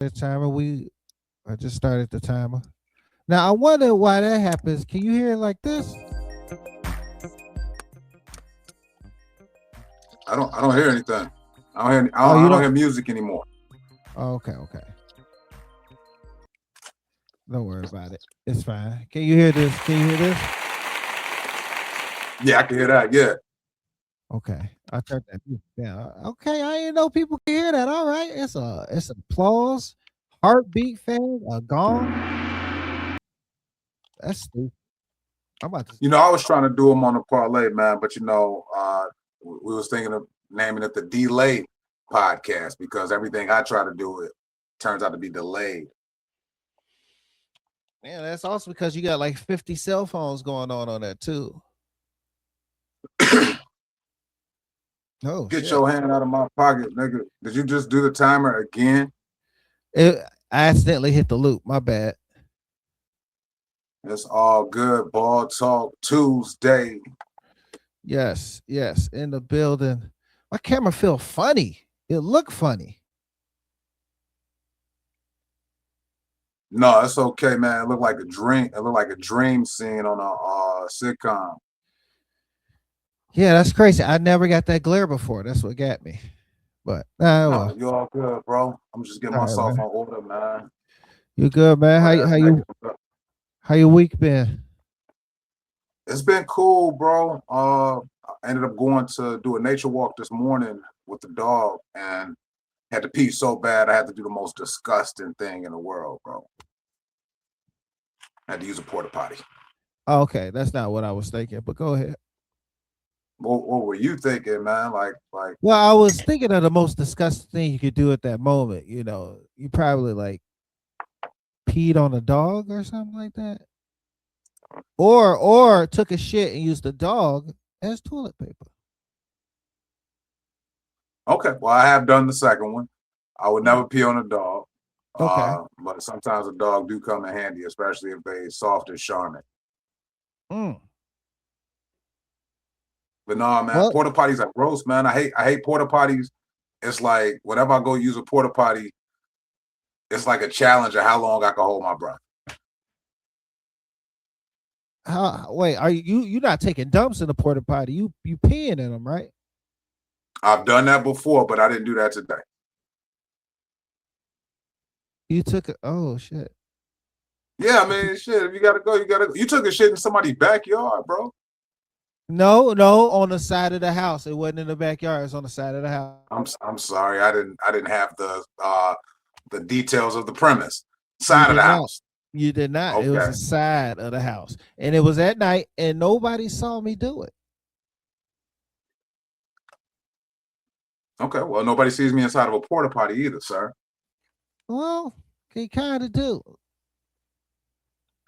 The timer. I just started the timer. Now I wonder why that happens. Can you hear it like this? I don't hear anything. Oh, I you don't don't. hear music anymore. Oh, okay, okay. Don't worry about it. It's fine. Can you hear this? Can you hear this? Yeah, I can hear that. Yeah. Okay, I turned that music down. Okay, I didn't know people can hear that. All right, it's applause, heartbeat, fan, a gong. That's stupid. I'm about to. I was trying to do them on a parlay, man, but we was thinking of naming it the Delay Podcast because everything I try to do it turns out to be delayed. Man, that's also because you got like 50 cell phones going on that too. Oh Get shit! your hand out of my pocket, nigga. Did you just do the timer again? It, I accidentally hit the loop. My bad. It's all good. Ball Talk Tuesday. Yes, yes, in the building. My camera feel funny. It look funny. No, it's okay, man. It looked like a dream. It looked like a dream scene on a sitcom. Yeah, that's crazy. I never got that glare before. That's what got me. But No, well, you all good, bro. I'm just getting all right, myself man. on order, man. You good, man? But as next, How your week been? it's been cool, bro. I ended up going to do a nature walk this morning with the dog, and had to pee so bad I had to do the most disgusting thing in the world, bro. I had to use a porta potty. Oh, okay, that's not what I was thinking. But go ahead. What were you thinking, man? Well, I was thinking of the most disgusting thing you could do at that moment. You probably like peed on a dog or something like that, or took a shit and used the dog as toilet paper. okay, well, I have done the second one. I would Mm. never pee on a dog, Okay. but sometimes a dog do come in handy, especially if they soft and charming. Mm. But no, man, Well, porta potties are gross, man. I hate porta potties. It's like whenever I go use a porta potty, it's like a challenge of how long I can hold my breath. wait, are you not taking dumps in the porta potty? You peeing in them, right? I've done that before, but I didn't do that today. You took it. Oh shit. Yeah, I mean, shit. If you gotta go, you gotta. You took a shit in somebody's backyard, bro. No, no, on the side of the house. It wasn't in the backyard. It's on the side of the house. I'm sorry. I didn't have the details of the premise. You Side of the did not. house. You did not. It was Okay. the side of the house, and it was at night, and nobody saw me do it. Okay. Well, nobody sees me inside of a porta potty either, sir. Well, he kind of do.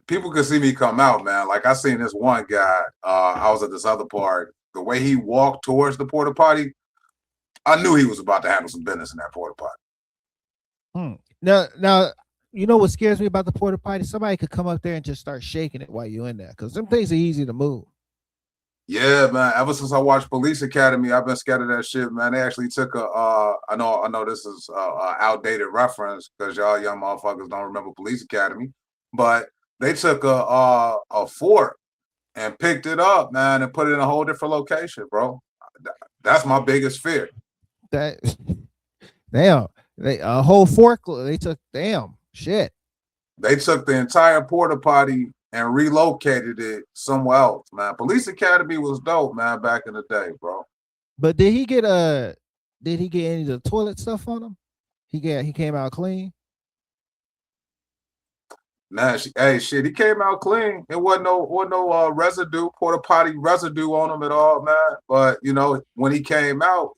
People could see me come out, man. Like I seen this one guy. I was at this other part. The way he walked towards the porta potty, I knew he was about to handle some business in that porta potty. Hmm. Now, you know what scares me about the porta potty? Somebody could come up there and just start shaking it while you're in there, because them things are easy to move. Yeah, man. Ever since I watched Police Academy, I've been scared of that shit, man. They actually took a. I know this is a outdated reference because y'all young motherfuckers don't remember Police Academy, but they took a fort and picked it up, man, and put it in a whole different location, bro. That's my biggest fear. That damn, they a whole fork. They took damn shit. They took the entire porta potty and relocated it somewhere else, man. Police Academy was dope, man, back in the day, bro. But did he get a? Did he get any of the toilet stuff on him? He came out clean. Nah, hey, shit, he came out clean. It wasn't no residue, porta potty residue on him at all, man. But when he came out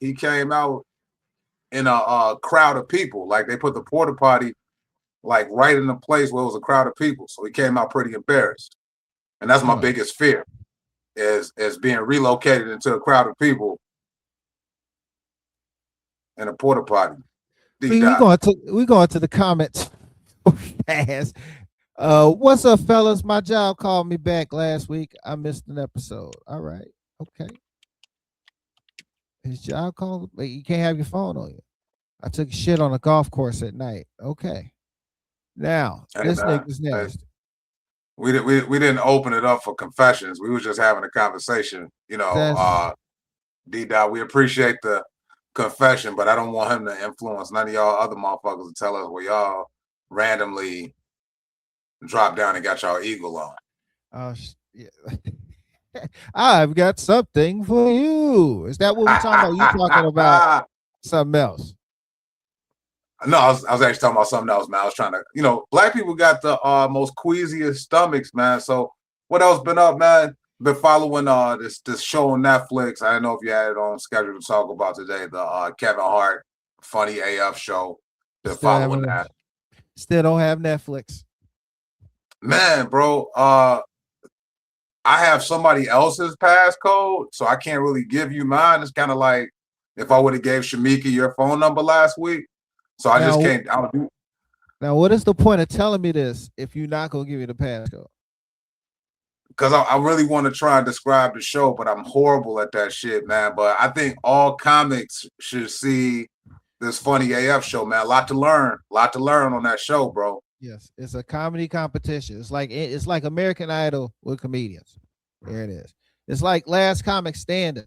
in a crowd of people. Like they put the porta potty like right in the place where it was a crowd of people. So he came out pretty embarrassed. And that's my Huh. biggest fear is being relocated into a crowd of people in a porta potty. Deep We dive. going to the comments fast. What's up, fellas? My job called me back last week. I missed an episode. All right. Okay. His job called. Wait, you can't have your phone on you. I took a shit on a golf course at night. Okay. Now, Hey, this man. nigga's Hey, nasty. we didn't open it up for confessions. We was just having a conversation. That's D Dot, we appreciate the confession, but I don't want him to influence none of y'all other motherfuckers to tell us where y'all randomly dropped down and got y'all eagle on. yeah. I've got something for you. Is that what we're talking about? You talking about something else? No, I was actually talking about something else, man. I was trying to, black people got the most queasiest stomachs, man. So what else been up, man? Been following this show on Netflix. I don't know if you had it on schedule to talk about today. The Kevin Hart Funny AF show. Been following that. Still don't have Netflix. Man, bro, I have somebody else's passcode, so I can't really give you mine. It's kind of like if I would have gave Shamika your phone number last week. So I just can't. Now, what is the point of telling me this if you're not gonna give me the passcode? Because I really want to try and describe the show, but I'm horrible at that shit, man. But I think all comics should see this Funny AF show, man. A lot to learn on that show, bro. Yes, it's a comedy competition. It's like American Idol with comedians. There it is. It's like Last Comic Standing.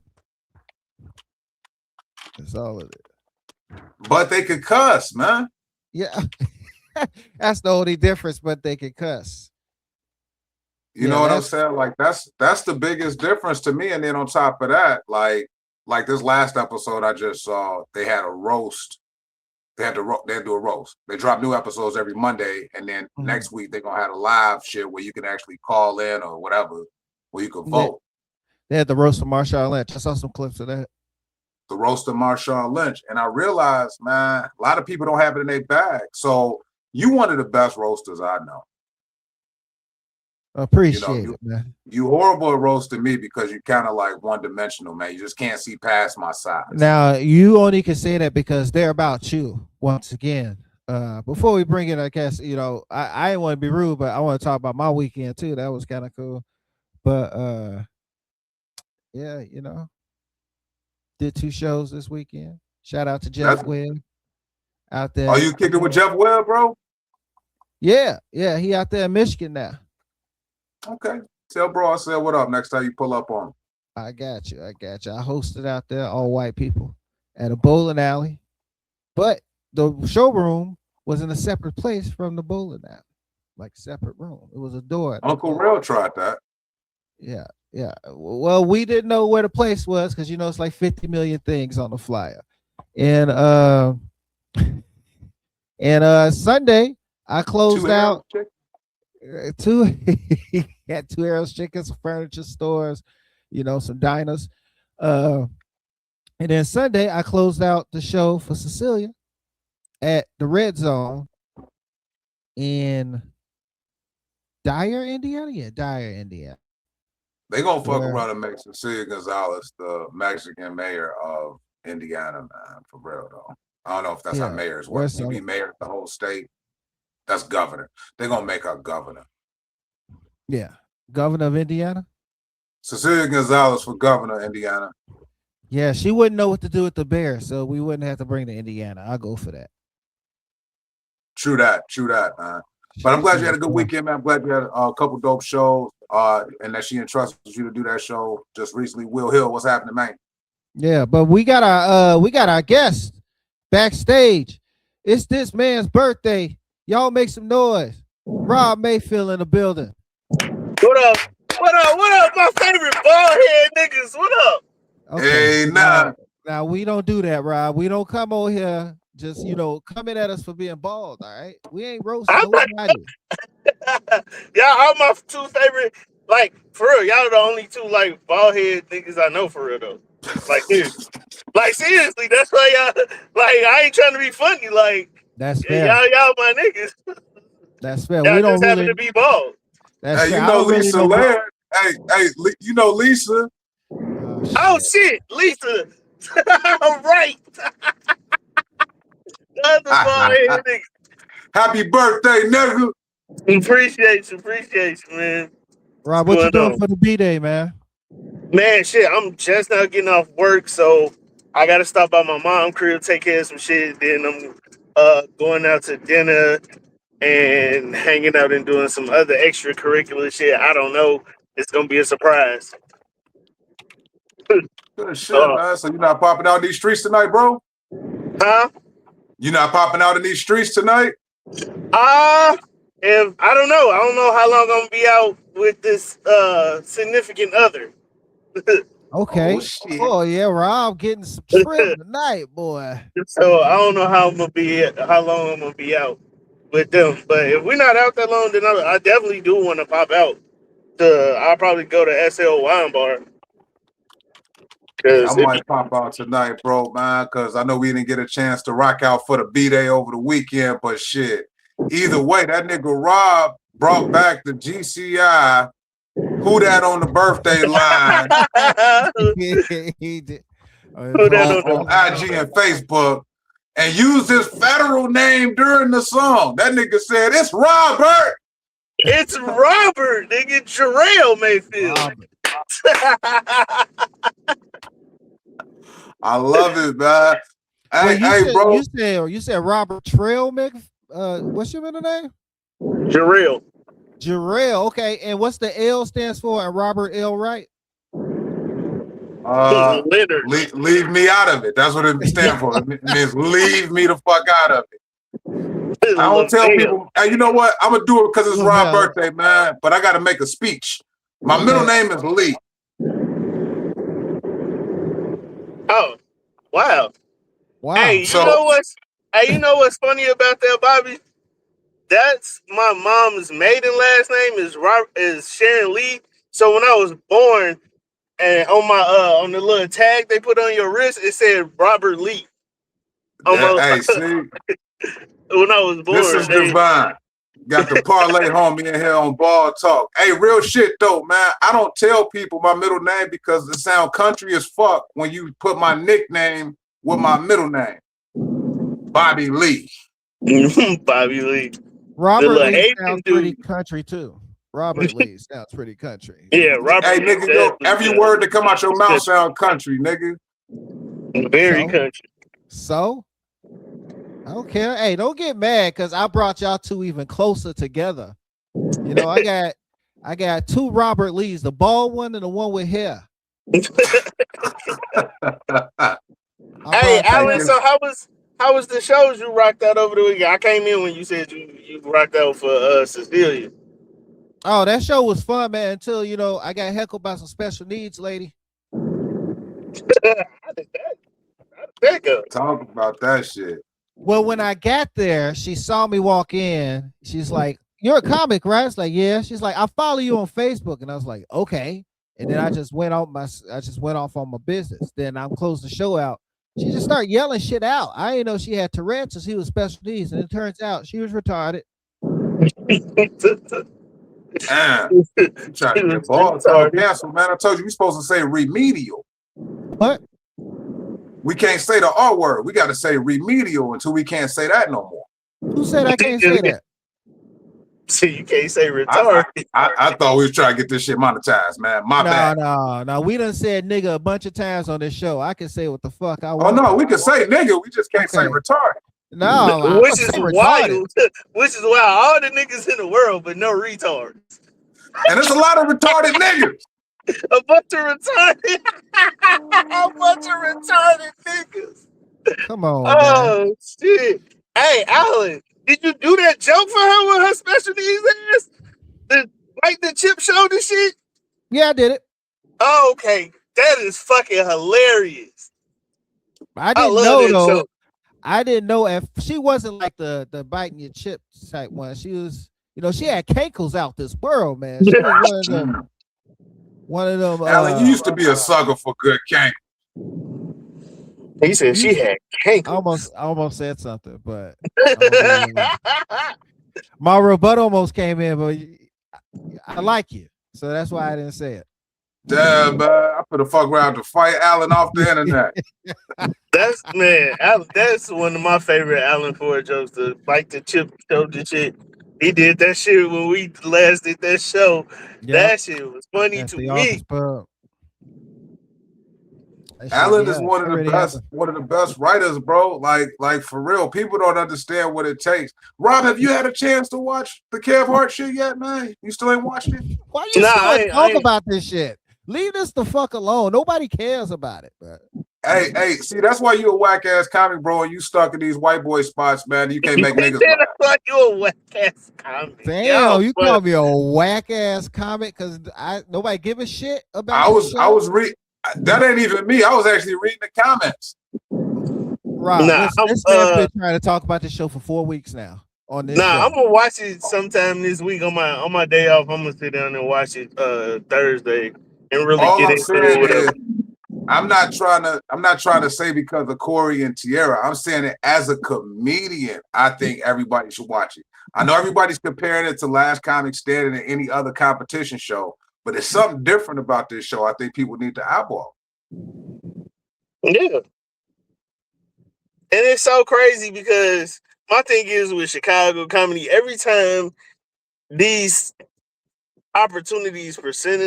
That's all it is. But they could cuss, man. Yeah, that's the only difference. But they could cuss. You know what I'm saying? Like that's the biggest difference to me. And then on top of that, like this last episode I just saw, they had a roast. They do a roast. They drop new episodes every Monday, and then next week they're gonna have a live shit where you can actually call in or whatever, where you can vote. They had the roast of Marshawn Lynch. I saw some clips of that. The roast of Marshawn Lynch, and I realized, man, a lot of people don't have it in their bag. So you one of the best roasters I know. Appreciate it, man. You horrible at roasting me because you kind of like one-dimensional, man. You just can't see past my size. Now you only can say that because they're about you. Once again, before we bring in, I guess I didn't want to be rude, but I want to talk about my weekend too. That was kind of cool. But yeah, did 2 shows this weekend. Shout out to Jeff Webb out there. Oh, you kicked it with Jeff Webb, bro? Yeah, he out there in Michigan now. Okay. Tell bro I said what up next time you pull up on him. I got you. I hosted out there, all white people, at a bowling alley. But the showroom was in a separate place from the bowling alley. Like separate room. It was a door. Uncle Real tried that. Yeah. Well, we didn't know where the place was because it's like 50 million things on the flyer. And Sunday I closed out two had 2 Arrows Chicken, some furniture stores, some diners. And then Sunday I closed out the show for Cecilia at the Red Zone in Dyer, Indiana. Yeah, Dyer, Indiana. They gonna fuck around and make Cecilia Gonzalez the Mexican mayor of Indiana, man. For real though. I don't know if that's how mayors work. You be mayor of the whole state. That's governor. They're gonna make her governor. Yeah. Governor of Indiana? Cecilia Gonzalez for governor of Indiana. Yeah, she wouldn't know what to do with the Bears, so we wouldn't have to bring to Indiana. I'll go for that. True that, man. But I'm glad you had a good weekend, man. I'm glad you had a couple dope shows, and that she entrusted you to do that show just recently. Will Hill, what's happening, man? Yeah, but we got our guest backstage. It's this man's birthday. Y'all make some noise. Rob Mayfield in the building. What up? My favorite bald head niggas. What up? Okay, hey, now we don't do that, Rob. We don't come over here just coming at us for being bald. All right, we ain't roasting nobody. Y'all are my 2 favorite. Like for real, y'all are the only 2 like bald head niggas I know for real though. Like seriously, that's why y'all. Like I ain't trying to be funny. Like that's fair. Y'all my niggas. That's fair. Y'all we don't just happen to be bald. That's hey, fair. Lisa Laird. Hey, Lisa. Oh shit, Lisa. I'm right. That's the bald head nigga. Happy birthday, nigga. Appreciate you, man. Rob, what you doing for the B-Day, man? Man, shit, I'm just now getting off work, so I gotta stop by my mom's crib, take care of some shit. Then I'm going out to dinner and hanging out and doing some other extracurricular shit. I don't know. It's gonna be a surprise. Good shit, man. So you're not popping out these streets tonight, bro? Huh? You not popping out in these streets tonight? If I don't know how long I'm gonna be out with this significant other. Okay. Oh, shit. Oh yeah, Rob getting some trim tonight, boy. So I don't know how long I'm gonna be out with them. But if we're not out that long, then I definitely do want to pop out. I'll probably go to SL Wine Bar. Yeah, I might pop out tonight, bro, man, because I know we didn't get a chance to rock out for the B-Day over the weekend, but shit. Either way, that nigga Rob brought back the GCI. Who that on the birthday line? He did. On IG and Facebook, and used his federal name during the song. That nigga said, "It's Robert." It's Robert, nigga, Jarrell Mayfield. I love it, man. Hey, bro. You said Robert Trail, what's your middle name? Jarrell. Jarrell, okay. And what's the L stands for? And Robert L, right? Leave me out of it. That's what it stands for. It means leave me the fuck out of it. I don't tell people, hey, you know what? I'm gonna do it because it's Rob's birthday, man. But I gotta make a speech. My middle name is Lee. Oh, wow. Hey, you know what's funny about that, Bobby? That's my mom's maiden last name is Sharon Lee. So when I was born, and on the little tag they put on your wrist, it said Robert Lee. Hey, see, when I was born, this is divine. Got the parlay homie in here on Ball Talk. Hey, real shit though, man. I don't tell people my middle name because it sound country as fuck when you put my nickname with my middle name, Bobby Lee. Bobby Lee. Robert Lee sounds pretty country too. Robert Lee sounds pretty country. Yeah, Robert. Hey, nigga, every word that come out your mouth sound country, nigga. Very country. So, I don't care. Hey, don't get mad because I brought y'all two even closer together. You know, I got two Robert Lees, the bald one and the one with hair. Hey, Alan, so how was the shows you rocked out over the weekend? I came in when you said you rocked out for Cecilia. Oh, that show was fun, man, until, you know, I got heckled by some special needs lady. How did that go? Talk about that shit. Well, when I got there, she saw me walk in. She's like, "You're a comic, right?" I was like, "Yeah." She's like, "I follow you on Facebook," and I was like, "Okay." And then I just went off on my business. Then I'm closed the show out. She just started yelling shit out. I didn't know she had Tourette's, so she was special needs, and it turns out she was retarded. Damn, you trying to get Ball Talk canceled, man. I told you we supposed to say remedial. What? We can't say the R word. We got to say remedial until we can't say that no more. Who said I can't say that? See, you can't say retarded. I thought we was trying to get this shit monetized, man. My bad. No. We done said nigga a bunch of times on this show. I can say what the fuck I want. Oh no, we can say nigga. We just can't say retarded. No, which is wild. Which is wild. All the niggas in the world, but no retards. And there's a lot of retarded niggas. A bunch of retarded. A bunch of retarded niggas. Come on. Oh man. Shit. Hey, Alan, did you do that joke for her with her special needs ass? The chip shoulder shit? Yeah, I did it. Oh, okay. That is fucking hilarious. I didn't know though. Joke. I didn't know if she wasn't like the biting your chip type one. She was, you know, she had cankles out this world, man. She was one of them. Alan, you used to be a sucker for good cankles. He said she had cankles. I almost said something, but my rebuttal almost came in, but I like you, so that's why I didn't say it. Damn, man, I put a fuck around to fight Alan off the internet. That's one of my favorite Alan Ford jokes. The bite the chip shoulder shit. He did that shit when we last did that show. Yep. That shit was funny to me. Allen is one of the best writers, bro. Like for real. People don't understand what it takes. Rob, have you had a chance to watch the Kev Hart shit yet, man? You still ain't watched it? Why you still talk about this shit? Leave this the fuck alone. Nobody cares about it, bro. Hey, see, that's why you a whack ass comic, bro, and you stuck in these white boy spots, man. You can't make niggas laugh. That's why you a whack ass comic. Damn, you call me a whack ass comic because nobody give a shit about. I was reading. That ain't even me. I was actually reading the comments. Rob, this man's been trying to talk about this show for 4 weeks now. On this show. I'm gonna watch it sometime this week on my day off. I'm gonna sit down and watch it Thursday and really get into it. I'm not trying to say because of Corey and Tierra. I'm saying it as a comedian. I think everybody should watch it. I know everybody's comparing it to Last Comic Standing and any other competition show, but there's something different about this show. I think people need to eyeball. Yeah. And it's so crazy because my thing is with Chicago comedy, every time these opportunities present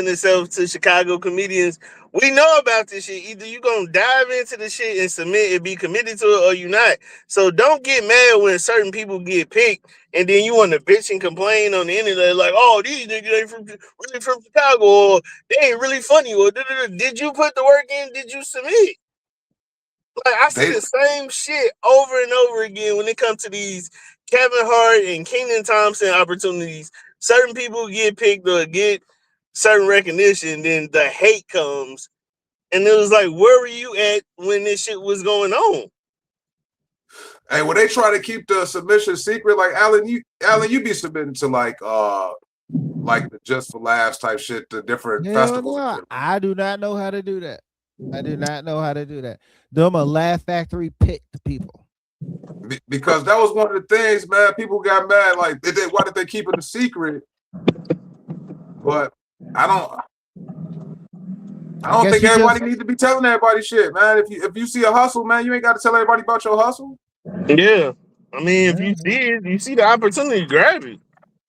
itself to Chicago comedians, we know about this shit. Either you gonna dive into the shit and submit and be committed to it, or you not. So don't get mad when certain people get picked and then you want to bitch and complain on the internet like, oh, these niggas ain't really from Chicago, or they ain't really funny, or did you put the work in? Did you submit? Like I see the same shit over and over again when it comes to these Kevin Hart and Kenan Thompson opportunities. Certain people get picked or get certain recognition, then the hate comes. And it was like, where were you at when this shit was going on? Hey, when they try to keep the submission secret, like Alan, you be submitting to like the Just for Laughs type shit to different festivals. No, I do not know how to do that. I do not know how to do that. Them a Laugh Factory pick the people. Because that was one of the things, man. People got mad, like, why did they keep it a secret? But I don't think everybody needs to be telling everybody shit, man. If you see a hustle, man, you ain't got to tell everybody about your hustle. Yeah, I mean, if you see it, you see the opportunity, grab it.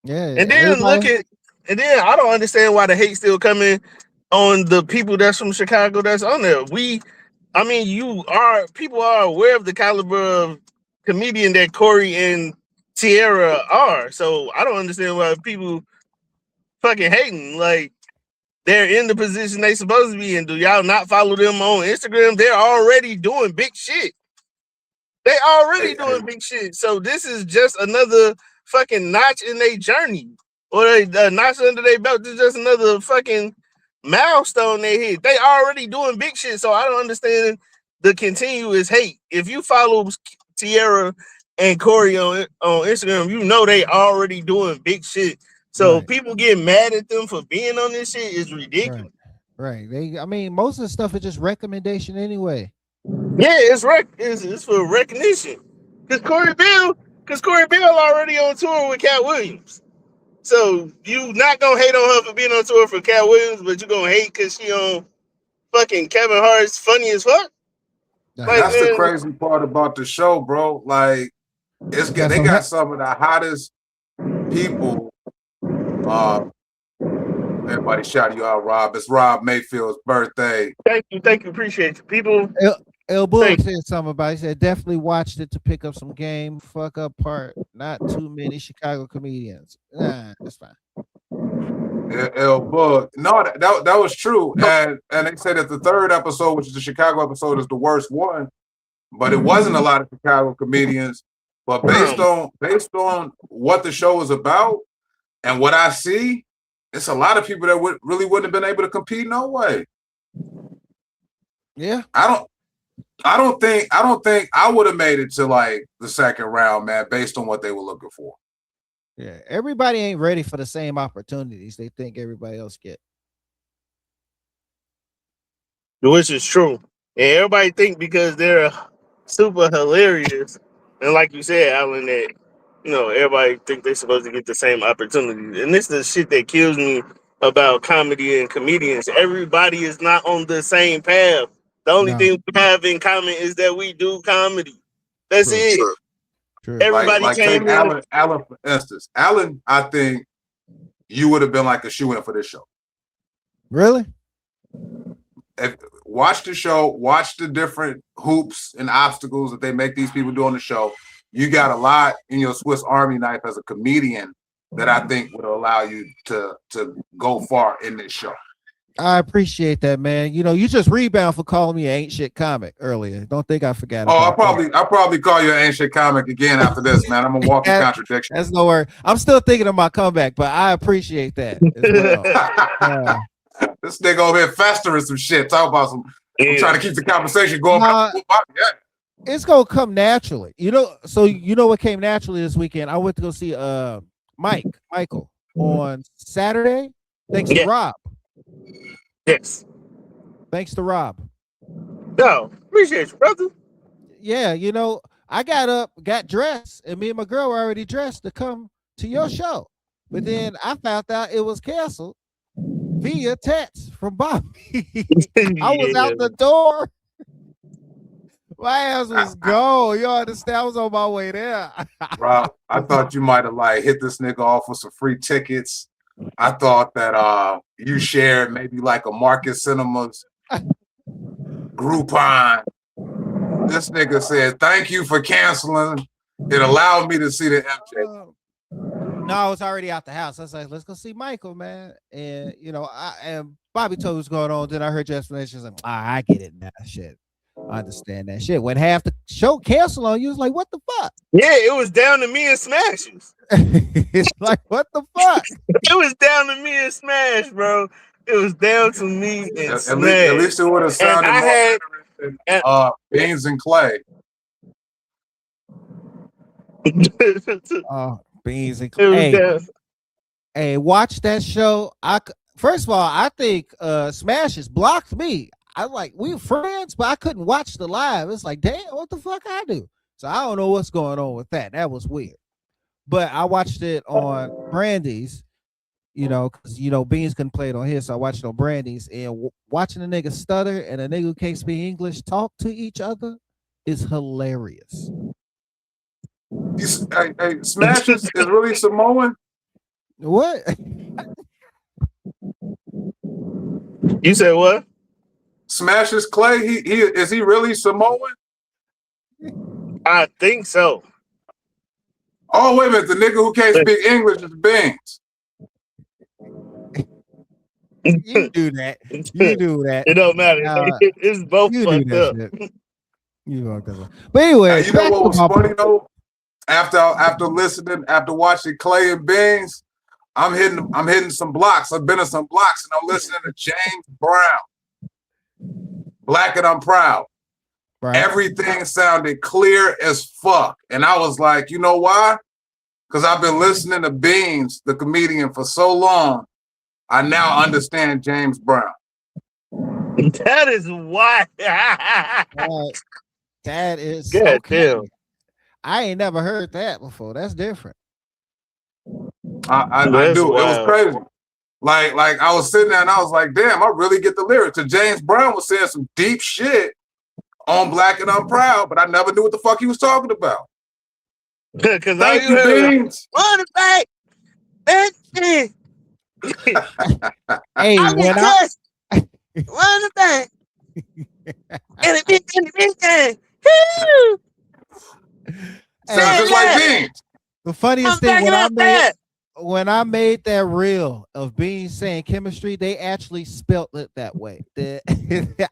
Yeah, and then I don't understand why the hate still coming on the people that's from Chicago that's on there. People are aware of the caliber of comedian that Corey and Tierra are. So I don't understand why people fucking hating. Like, they're in the position they supposed to be in. Do y'all not follow them on Instagram? They're already doing big shit. Big shit. So this is just another fucking notch in their journey. Or a notch under their belt. This is just another fucking milestone they hit. They already doing big shit. So I don't understand the continuous hate. If you follow Tierra and Corey on Instagram, you know they already doing big shit. So people get mad at them for being on this shit is ridiculous. Right. Most of the stuff is just recommendation anyway. Yeah, it's for recognition. Because Corey Bill already on tour with Cat Williams. So you not gonna hate on her for being on tour for Cat Williams, but you gonna hate because she on fucking Kevin Hart's Funny as Fuck. That's the crazy part about the show, bro. Like, they got some of the hottest people. Everybody shout you out, Rob. It's Rob Mayfield's birthday. Thank you, appreciate you, people. El Bull said something about it. He said definitely watched it to pick up some game. Fuck up part. Not too many Chicago comedians. Nah, that's fine. El Bull. No, that was true. And they said that the third episode, which is the Chicago episode, is the worst one. But it wasn't a lot of Chicago comedians. But based on what the show is about and what I see, it's a lot of people that really wouldn't have been able to compete no way. Yeah. I don't think I would have made it to like the second round, man, based on what they were looking for. Yeah, everybody ain't ready for the same opportunities they think everybody else get. Which is true. And everybody think because they're super hilarious, and like you said, Alan, that everybody think they're supposed to get the same opportunities. And this is the shit that kills me about comedy and comedians. Everybody is not on the same path. The only thing we have in common is that we do comedy. That's it. True. Everybody came in. Alan, for instance. Alan, I think you would have been like a shoe-in for this show. Really? watch the show, watch the different hoops and obstacles that they make these people do on the show. You got a lot in your Swiss Army knife as a comedian that I think would allow you to go far in this show. I appreciate that, man. You know, you just rebound for calling me an ain't shit comic earlier. Don't think I forgot. I'll probably call you an ain't shit comic again after this, man. I'm a walking contradiction. That's no worry. I'm still thinking of my comeback, but I appreciate that as well. This nigga over here festering some shit. Talk about some. I'm trying to keep the conversation going. It's gonna come naturally, you know. So you know what came naturally this weekend? I went to go see Michael on Saturday. Thanks to Rob. Yes. Thanks to Rob. No, appreciate you, brother. Yeah, you know, I got up, got dressed, and me and my girl were already dressed to come to your show. But then I found out it was canceled via text from Bobby. I was out the door. My ass was gone. You understand? I was on my way there. Rob, I thought you might have like hit this nigga off with some free tickets. I thought that you shared maybe like a Marcus Cinemas Groupon. This nigga said, "Thank you for canceling. It allowed me to see the MJ." No, I was already out the house. I was like, let's go see Michael, man. And you know, and Bobby told me what's going on. Then I heard your explanation. I was like, I get it now. Shit. I understand that shit. When half the show canceled on you, was like, what the fuck? Yeah, it was down to me and Smashes. It's like, what the fuck? It was down to me and Smash, bro. It was down to me and Smash. At least it would have sounded more than Beans and Clay. Beans and Clay. Hey, watch that show. First of all, I think Smashes blocked me. I like, we were friends, but I couldn't watch the live. It's like, damn, what the fuck I do? So I don't know what's going on with that. That was weird. But I watched it on Brandy's, you know, because, you know, Beans couldn't play it on his, so I watched it on Brandy's. And watching a nigga stutter and a nigga who can't speak English talk to each other is hilarious. Hey, Smashes is really Samoan? What? You said what? Smashes Clay? Is he really Samoan? I think so. Oh, wait a minute. The nigga who can't speak English is Beans. You do that. You do that. It don't matter. It's both fucked up. You fucked up. But anyway, you know what was funny though? After listening, after watching Clay and Beans, I'm hitting some blocks. I've been in some blocks and I'm listening to James Brown. Black and I'm Proud. Right. Everything sounded clear as fuck. And I was like, you know why? Because I've been listening to Beans, the comedian, for so long. I now understand James Brown. That is why. That is good. So I ain't never heard that before. That's different. I do. Wild. It was crazy. Like I was sitting there and I was like, damn, I really get the lyrics. So James Brown was saying some deep shit on Black and I'm Proud, but I never knew what the fuck he was talking about. Because thank you, Beans. Run it back. That's it. Hey, run it back. And it sounds just like Beans. The funniest thing when I made that reel of Beans saying chemistry, they actually spelt it that way.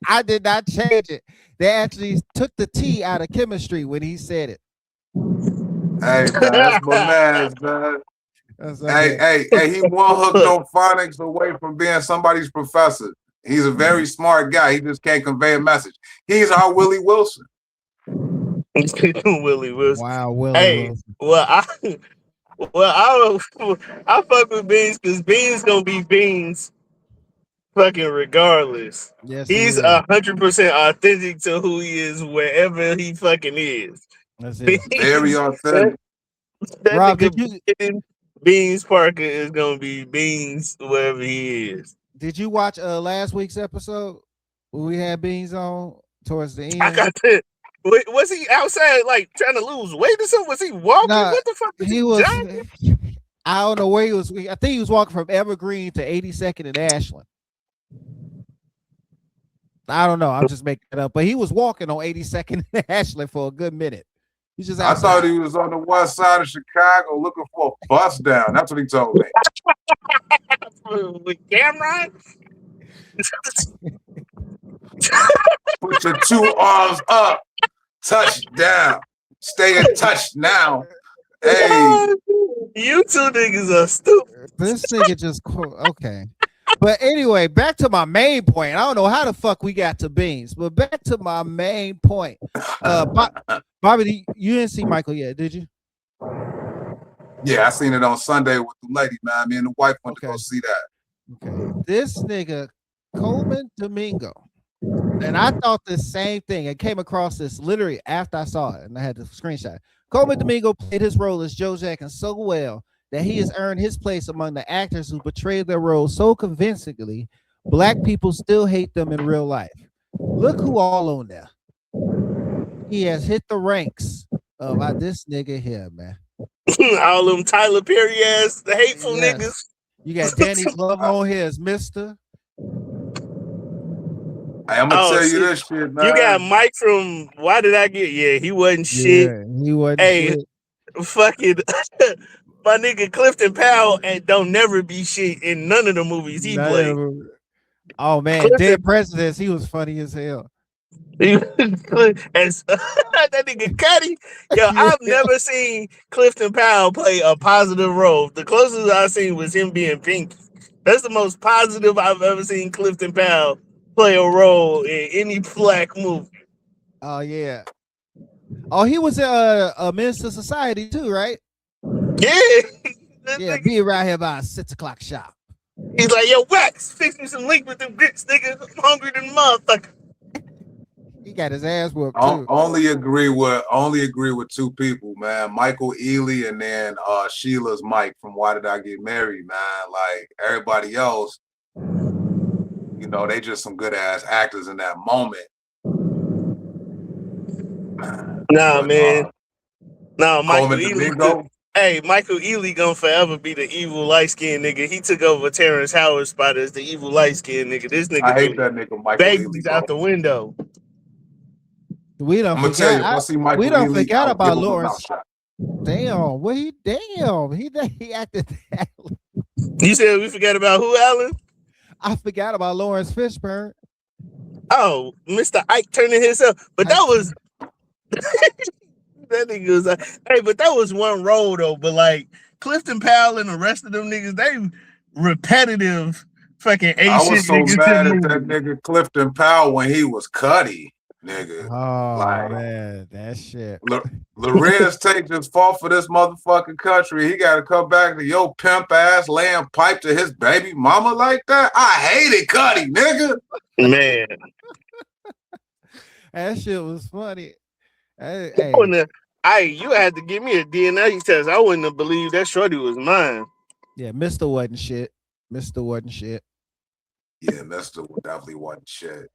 I did not change it. They actually took the T out of chemistry when he said it. Hey, man, that's my man, man. Hey, he one hooked on phonics away from being somebody's professor. He's a very smart guy. He just can't convey a message. He's our Willie Wilson. Willie Wilson. Wow, Willie Wilson. I fuck with Beans because Beans gonna be Beans, fucking regardless. Yes, he's 100% authentic to who he is wherever he fucking is. That's it. Very authentic. Rob, Beans Parker is gonna be Beans wherever he is. Did you watch last week's episode when we had Beans on towards the end? I got that. Was he outside like trying to lose weight or something? Was he walking? Nah, what the fuck? He was. I don't know where he was. I think he was walking from Evergreen to 82nd and Ashland. I don't know. I'm just making it up. But he was walking on 82nd and Ashley for a good minute. He's just I outside. thought he was on the west side of Chicago looking for a bus down. That's what he told me. With Cameron? Put your 2 arms up. Touchdown. Stay in touch now. Hey. You two niggas are stupid. This nigga just okay. But anyway, back to my main point. I don't know how the fuck we got to beans, but back to my main point. Bobby, you didn't see Michael yet, did you? Yeah, I seen it on Sunday with the lady, man. Me and the wife went to go see that. Okay. This nigga, Coleman Domingo. And I thought the same thing. I came across this literally after I saw it, and I had the screenshot. Coleman Domingo played his role as Joe Jackson so well that he has earned his place among the actors who portrayed their roles so convincingly, Black people still hate them in real life. Look who all on there. He has hit the ranks of this nigga here, man. All them Tyler Perry ass, the hateful niggas. You got Danny Glover on here as Mr. Hey, I'm gonna tell you this shit, man. You got Mike from Why Did I Get? Yeah, he wasn't shit. He wasn't shit. Fucking my nigga Clifton Powell and don't never be shit in none of the movies he played. Oh man, Clifton, Dead Presidents, he was funny as hell. That nigga Cuddy, yo, I've never seen Clifton Powell play a positive role. The closest I've seen was him being Pinky. That's the most positive I've ever seen Clifton Powell play a role in any Black movie. Oh yeah. Oh, he was a Minister Society too, right? Yeah. Yeah, be around here by 6 o'clock sharp. He's like, yo, Wax, fix me some link with them grits, nigga. I'm hungry than motherfucker. He got his ass whooped too. Only agree with 2 people, man. Michael Ealy and then Sheila's Mike from Why Did I Get Married, man. Like everybody else, you know, they just some good ass actors in that moment. Nah, man. No, Michael Ealy. Hey, Michael Ealy gonna forever be the evil light skinned nigga. He took over Terrence Howard's spot as the evil light skinned nigga. This nigga, I hate that nigga Michael Ealy out the window. We don't forget about Lawrence. Damn, he acted that. You said we forgot about who, Alan? I forgot about Lawrence Fishburne. Oh, Mr. Ike turning himself, but that was that nigga was like, hey, but that was one role though. But like Clifton Powell and the rest of them niggas, they repetitive fucking Asian niggas. I was so mad at that nigga Clifton Powell when he was Cuddy. Nigga. Oh like, man, that shit. Lorenz Tate just fought for this motherfucking country. He got to come back to your pimp ass laying pipe to his baby mama like that. I hated Cuddy, nigga. Man, that shit was funny. Hey. You had to give me a DNA test. I wouldn't have believed that shorty was mine. Yeah, Mr. wasn't shit. Yeah, Mr. definitely wasn't shit.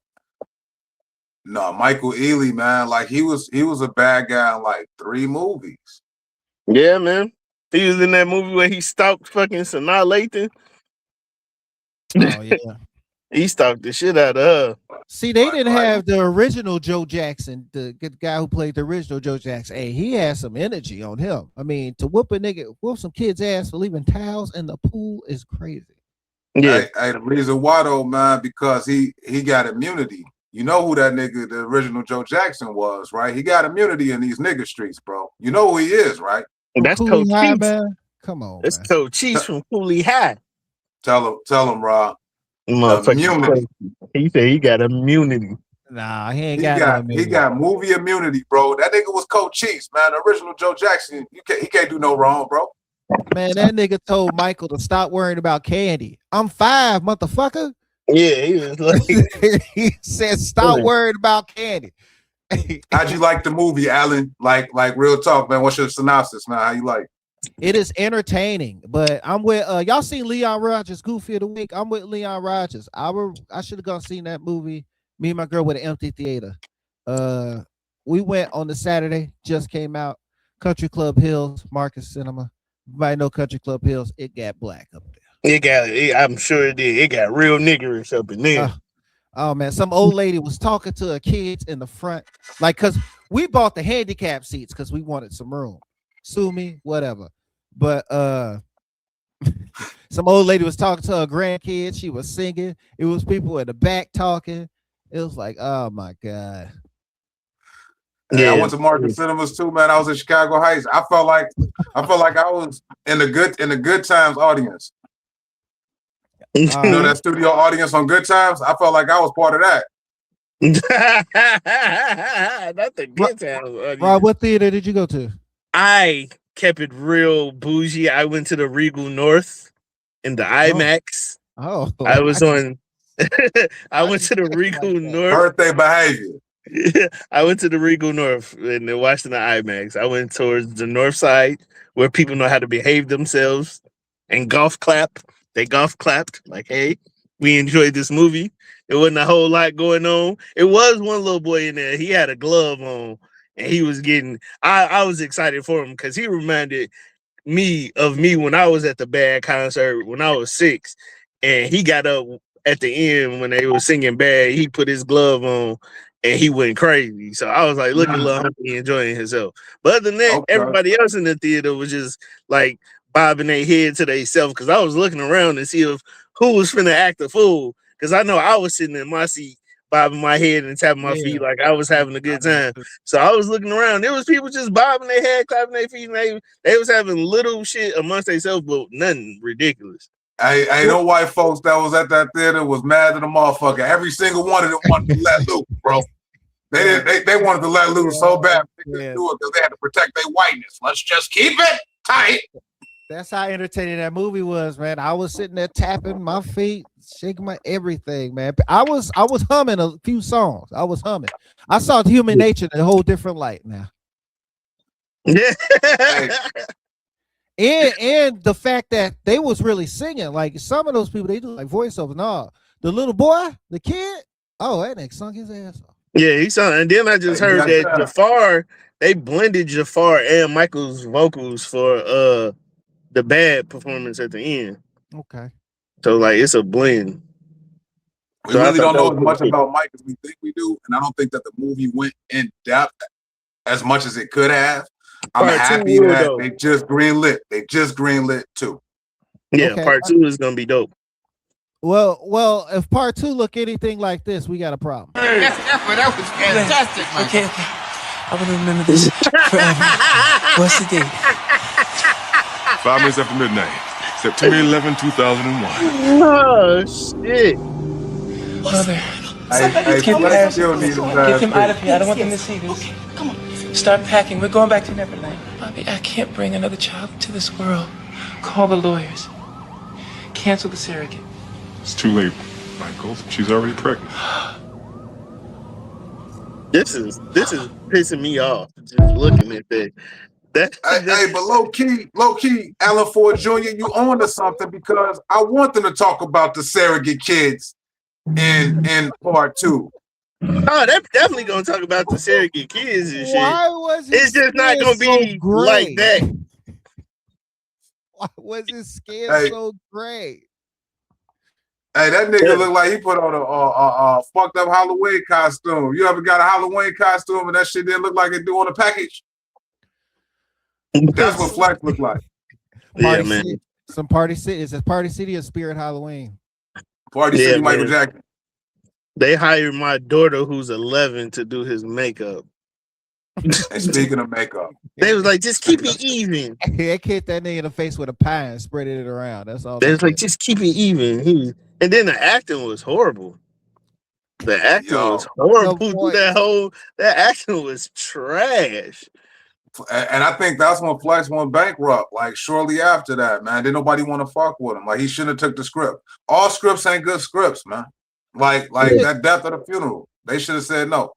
No, Michael Ealy, man, like he was a bad guy in like 3 movies. Yeah, man. He was in that movie where he stalked fucking Sanaa Lathan. Oh yeah. He stalked the shit out of her. See, they didn't have the original Joe Jackson, the good guy who played the original Joe Jackson. Hey, he had some energy on him. I mean, to whoop some kid's ass for leaving towels in the pool is crazy. Yeah. Hey, the reason why though, man, because he got immunity. You know who that nigga, the original Joe Jackson was, right? He got immunity in these nigga streets, bro. You know who he is, right? And that's Coach Cheese, man. Come on, that's Coach Cheese from Cooley High. Tell him, Rob. Immunity. He said he got immunity. Nah, he ain't got immunity. He got movie immunity, bro. That nigga was Coach Cheese, man. The original Joe Jackson. He can't do no wrong, bro. Man, that nigga told Michael to stop worrying about candy. I'm 5, motherfucker. Yeah, he was like, he said, "Stop worrying about candy." How'd you like the movie, Alan? Like real talk, man. What's your synopsis, man? How you like? It is entertaining, but I'm with y'all seen Leon Rogers, Goofy of the Week. I'm with Leon Rogers. I should have gone seen that movie. Me and my girl with an empty theater. We went on the Saturday, just came out. Country Club Hills, Marcus Cinema. You might know Country Club Hills. It got black up there. I'm sure it did. It got real niggerish up in there. Oh man, some old lady was talking to her kids in the front, like, cause we bought the handicap seats because we wanted some room. Sue me, whatever. But some old lady was talking to her grandkids. She was singing. It was people in the back talking. It was like, oh my god. Hey, I went to Market Cinemas too, man. I was in Chicago Heights. I felt like I was in the Good Times audience. You know that studio audience on Good Times? I felt like I was part of that. Not the Good Times audience. Rob, what theater did you go to? I kept it real bougie. I went to the Regal North in the IMAX. Oh, I was on. I went to the Regal North. Birthday behavior. I went to the Regal North and then watched in the IMAX. I went towards the north side where people know how to behave themselves and golf clap. They golf clapped like, hey, we enjoyed this movie. It wasn't a whole lot going on. It was one little boy in there. He had a glove on and he was getting, I was excited for him because he reminded me of me when I was at the Bad concert when I was 6. And he got up at the end when they were singing Bad. He put his glove on and he went crazy. So I was like, look at Lil Humphrey enjoying himself. But other than that, everybody else in the theater was just like bobbing their head to themselves because I was looking around to see if who was finna act a fool. Because I know I was sitting in my seat, bobbing my head and tapping my feet like I was having a good time. So I was looking around. There was people just bobbing their head, clapping their feet, and they was having little shit amongst themselves, but nothing ridiculous. I know white folks that was at that theater was mad at the motherfucker. Every single one of them wanted to let loose, bro. They wanted to let loose so bad they couldn't do it because they had to protect their whiteness. Let's just keep it tight. That's how entertaining that movie was, man. I was sitting there tapping my feet, shaking my everything, man. I was humming a few songs. I was humming. I saw Human Nature in a whole different light now. Yeah. And the fact that they was really singing, like some of those people, they do like voiceovers. No, the little boy, the kid, oh, that nigga sung his ass off. Yeah, he sung. And then I just heard that Jafar, they blended Jafar and Michael's vocals for the Bad performance at the end. Okay. So like it's a blend. We really don't know as much about Mike as we think we do, and I don't think that the movie went in depth as much as it could have. I'm happy that they just greenlit. They just greenlit 2. Yeah, okay. Part 2 is gonna be dope. Well, if part 2 look anything like this, we got a problem. Yes, that was fantastic, man. Okay. I will remember this forever. What's the date? 5 minutes after midnight, September 11, 2001. Oh shit! Mother, get them out of here. I don't want them to see this. Okay, come on. Start packing. We're going back to Neverland. Bobby, I can't bring another child into this world. Call the lawyers. Cancel the surrogate. It's too late, Michael. She's already pregnant. This is pissing me off just looking at that. Hey, but low key, Alan Ford Jr., you on to something because I want them to talk about the surrogate kids in part 2. Oh, they're definitely gonna talk about the surrogate kids and shit. Why was it's just not gonna be like that. Why was his skin so gray? Hey, that nigga look like he put on a fucked up Halloween costume. You ever got a Halloween costume and that shit didn't look like it do on the package? That's what Flex look like. Party City. Some Party City. Is it Party City or Spirit Halloween? Party City, Michael Jackson. They hired my daughter, who's 11, to do his makeup. And speaking of makeup, they was like, just keep it even. They hit that nigga in the face with a pie and spread it around. That's all. They was like, just keep it even. And then the acting was horrible. The acting was horrible. That acting was trash. And I think that's when Flex went bankrupt. Like shortly after that, man, didn't nobody want to fuck with him. Like he shouldn't have took the script. All scripts ain't good scripts, man. Like that Death of the Funeral. They should have said no.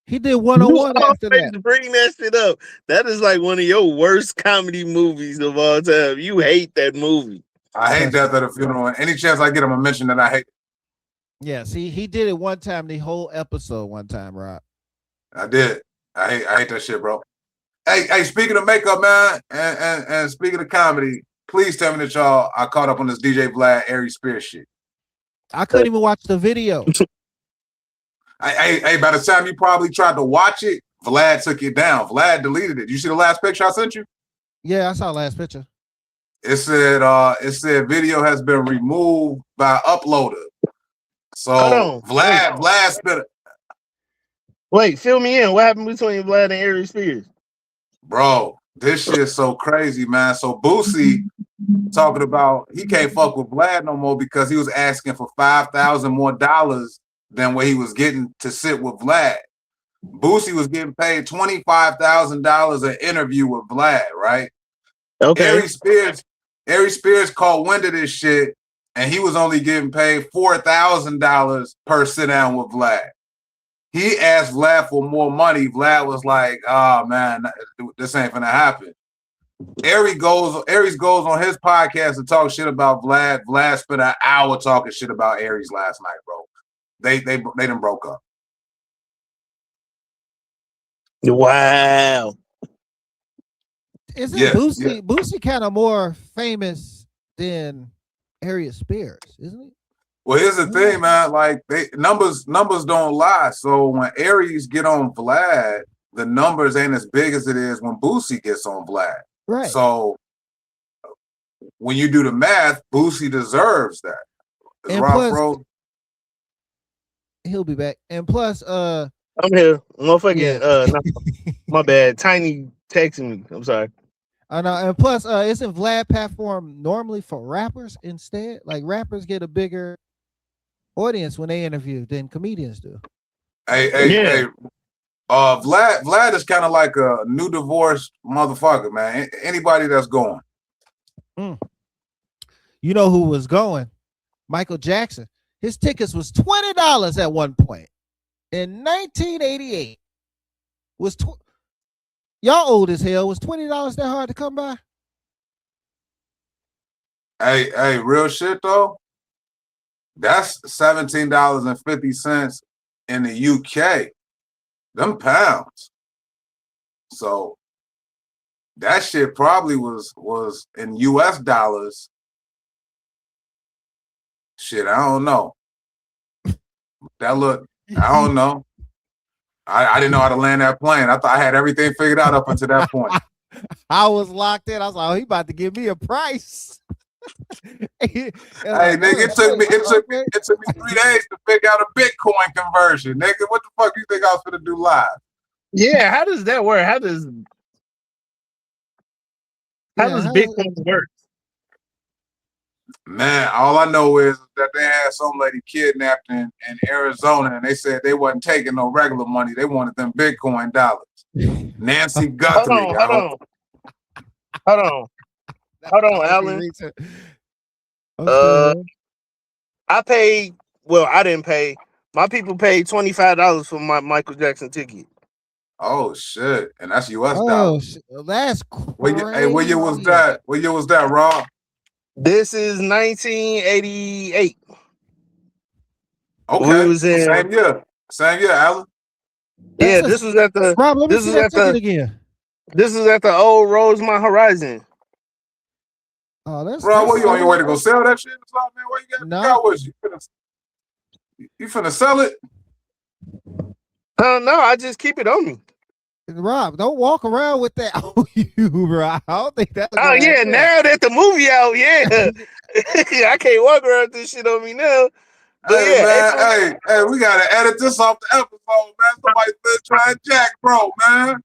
He did 101 after that. Bring that shit up. That is like one of your worst comedy movies of all time. You hate that movie. I hate Death of the Funeral. And any chance I get him, I mention that I hate it. Yeah, see, he did it one time, the whole episode one time, Rob. I did. I hate that shit, bro. Hey, speaking of makeup, man, and speaking of comedy, please tell me that y'all I caught up on this DJ Vlad Ari Spears shit. I couldn't even watch the video. Hey, by the time you probably tried to watch it, Vlad took it down. Vlad deleted it. You see the last picture I sent you? Yeah, I saw the last picture. It said video has been removed by uploader. So Vlad spit. Wait, fill me in. What happened between Vlad and Aries Spears? Bro, this shit's so crazy, man. So Boosie talking about he can't fuck with Vlad no more because he was asking for $5,000 more than what he was getting to sit with Vlad. Boosie was getting paid $25,000 an interview with Vlad, right? Okay. Aries Spears caught wind of this shit, and he was only getting paid $4,000 per sit down with Vlad. He asked Vlad for more money. Vlad was like, "Oh man, this ain't gonna happen." Aries goes on his podcast to talk shit about Vlad. Vlad spent an hour talking shit about Aries last night, bro. They done broke up. Wow. Isn't Boosie kind of more famous than Aries Spears, isn't he? Well, here's the thing, man. Like numbers don't lie. So when Aries get on Vlad, the numbers ain't as big as it is when Boosie gets on Vlad. Right. So when you do the math, Boosie deserves that. And plus, he'll be back. And plus, I'm here. Motherfucking my bad. Tiny texting me. I'm sorry. I know. And plus, isn't Vlad platform normally for rappers instead? Like rappers get a bigger audience when they interview than comedians do. Hey, Vlad is kind of like a new divorced motherfucker, man. Anybody that's going. You know who was going? Michael Jackson. His tickets was $20 at one point in 1988. Y'all old as hell. Was $20 that hard to come by? Hey, real shit though. That's $17.50 in the UK. Them pounds. So that shit probably was in US dollars. Shit, I don't know. I don't know. I didn't know how to land that plane. I thought I had everything figured out up until that point. I was locked in. I was like, oh, he about to give me a price. Hey, nigga, it took me 3 days to figure out a Bitcoin conversion. Nigga, what the fuck you think I was gonna do live? Yeah, how does that work? How does Bitcoin work? Man, all I know is that they had some lady kidnapped in Arizona, and they said they wasn't taking no regular money. They wanted them Bitcoin dollars. Nancy Guthrie. Hold on, Alan. I paid. Well, I didn't pay. My people paid $25 for my Michael Jackson ticket. Oh shit! And that's US dollars. That's crazy. What year was that? What year was that, Rob? This is 1988. Okay, same year, Alan. Yeah, this was at the. Rob, let me see that ticket again. This is at the old Rosemont Horizon. Oh, that's Rob, what you on your way to go sell that shit or something, man? What you got with you? You finna sell it? No, I just keep it on me. Rob, don't walk around with that on you, Rob. I don't think that's. Oh yeah, now that the movie out, yeah, I can't walk around with this shit on me now. But hey, man, hey, we gotta edit this off the episode, man. Somebody's been trying Jack, bro, man.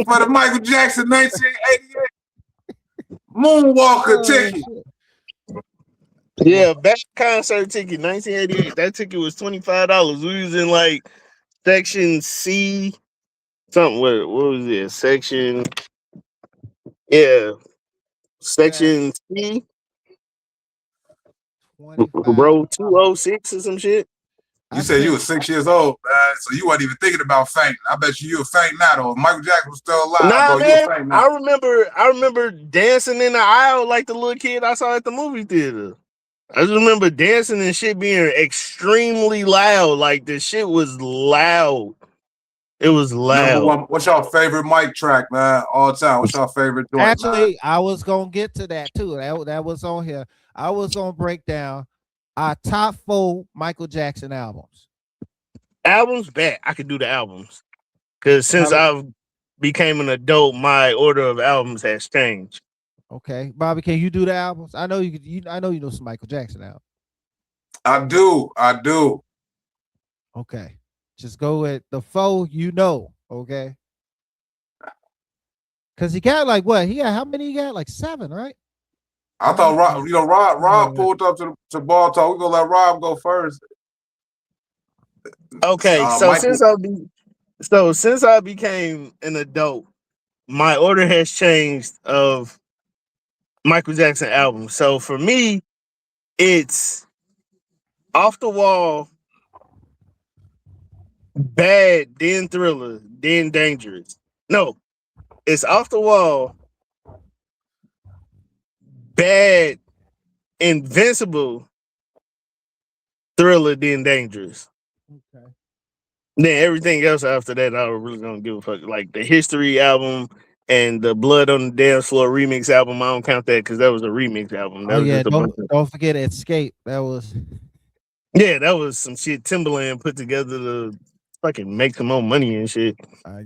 For the Michael Jackson 1988 Moonwalker ticket. Yeah, back concert ticket, 1988. That ticket was $25. We was in like section C. Something, what was it? Section C, row 206 or some shit. You said you were 6 years old, man, so you weren't even thinking about fainting. I bet you were fainting now, though. If Michael Jackson was still alive, nah, bro, man, you were fainting now. I remember dancing in the aisle like the little kid I saw at the movie theater. I just remember dancing and shit being extremely loud. Like the shit was loud. It was loud. What's your favorite mic track, man? All time. What's your favorite joint? Actually, I was gonna get to that too. That was on here. I was gonna break down our top 4 Michael Jackson albums. Albums, bet I could do the albums. Because since Bobby, I've became an adult, my order of albums has changed. okay, Bobby, can you do the albums? I know you could. I know you know some Michael Jackson albums. I do. Okay, just go with the four. You know, okay. Because he got like what? He got how many? He got like 7, right? I thought Rob pulled up to ball talk. We gonna let Rob go first. Okay, so since I became an adult, my order has changed of Michael Jackson albums. So for me, it's Off the Wall, Bad, then Thriller, then Dangerous. No, it's Off the Wall, Bad, Invincible, Thriller, then Dangerous. Okay. Then everything else after that, I really don't give a fuck. Like the History album and the Blood on the Dance Floor remix album, I don't count that because that was a remix album. That Oh was yeah, just a bunch of, don't forget Escape. That was that was some shit Timberland put together to fucking make some more money and shit.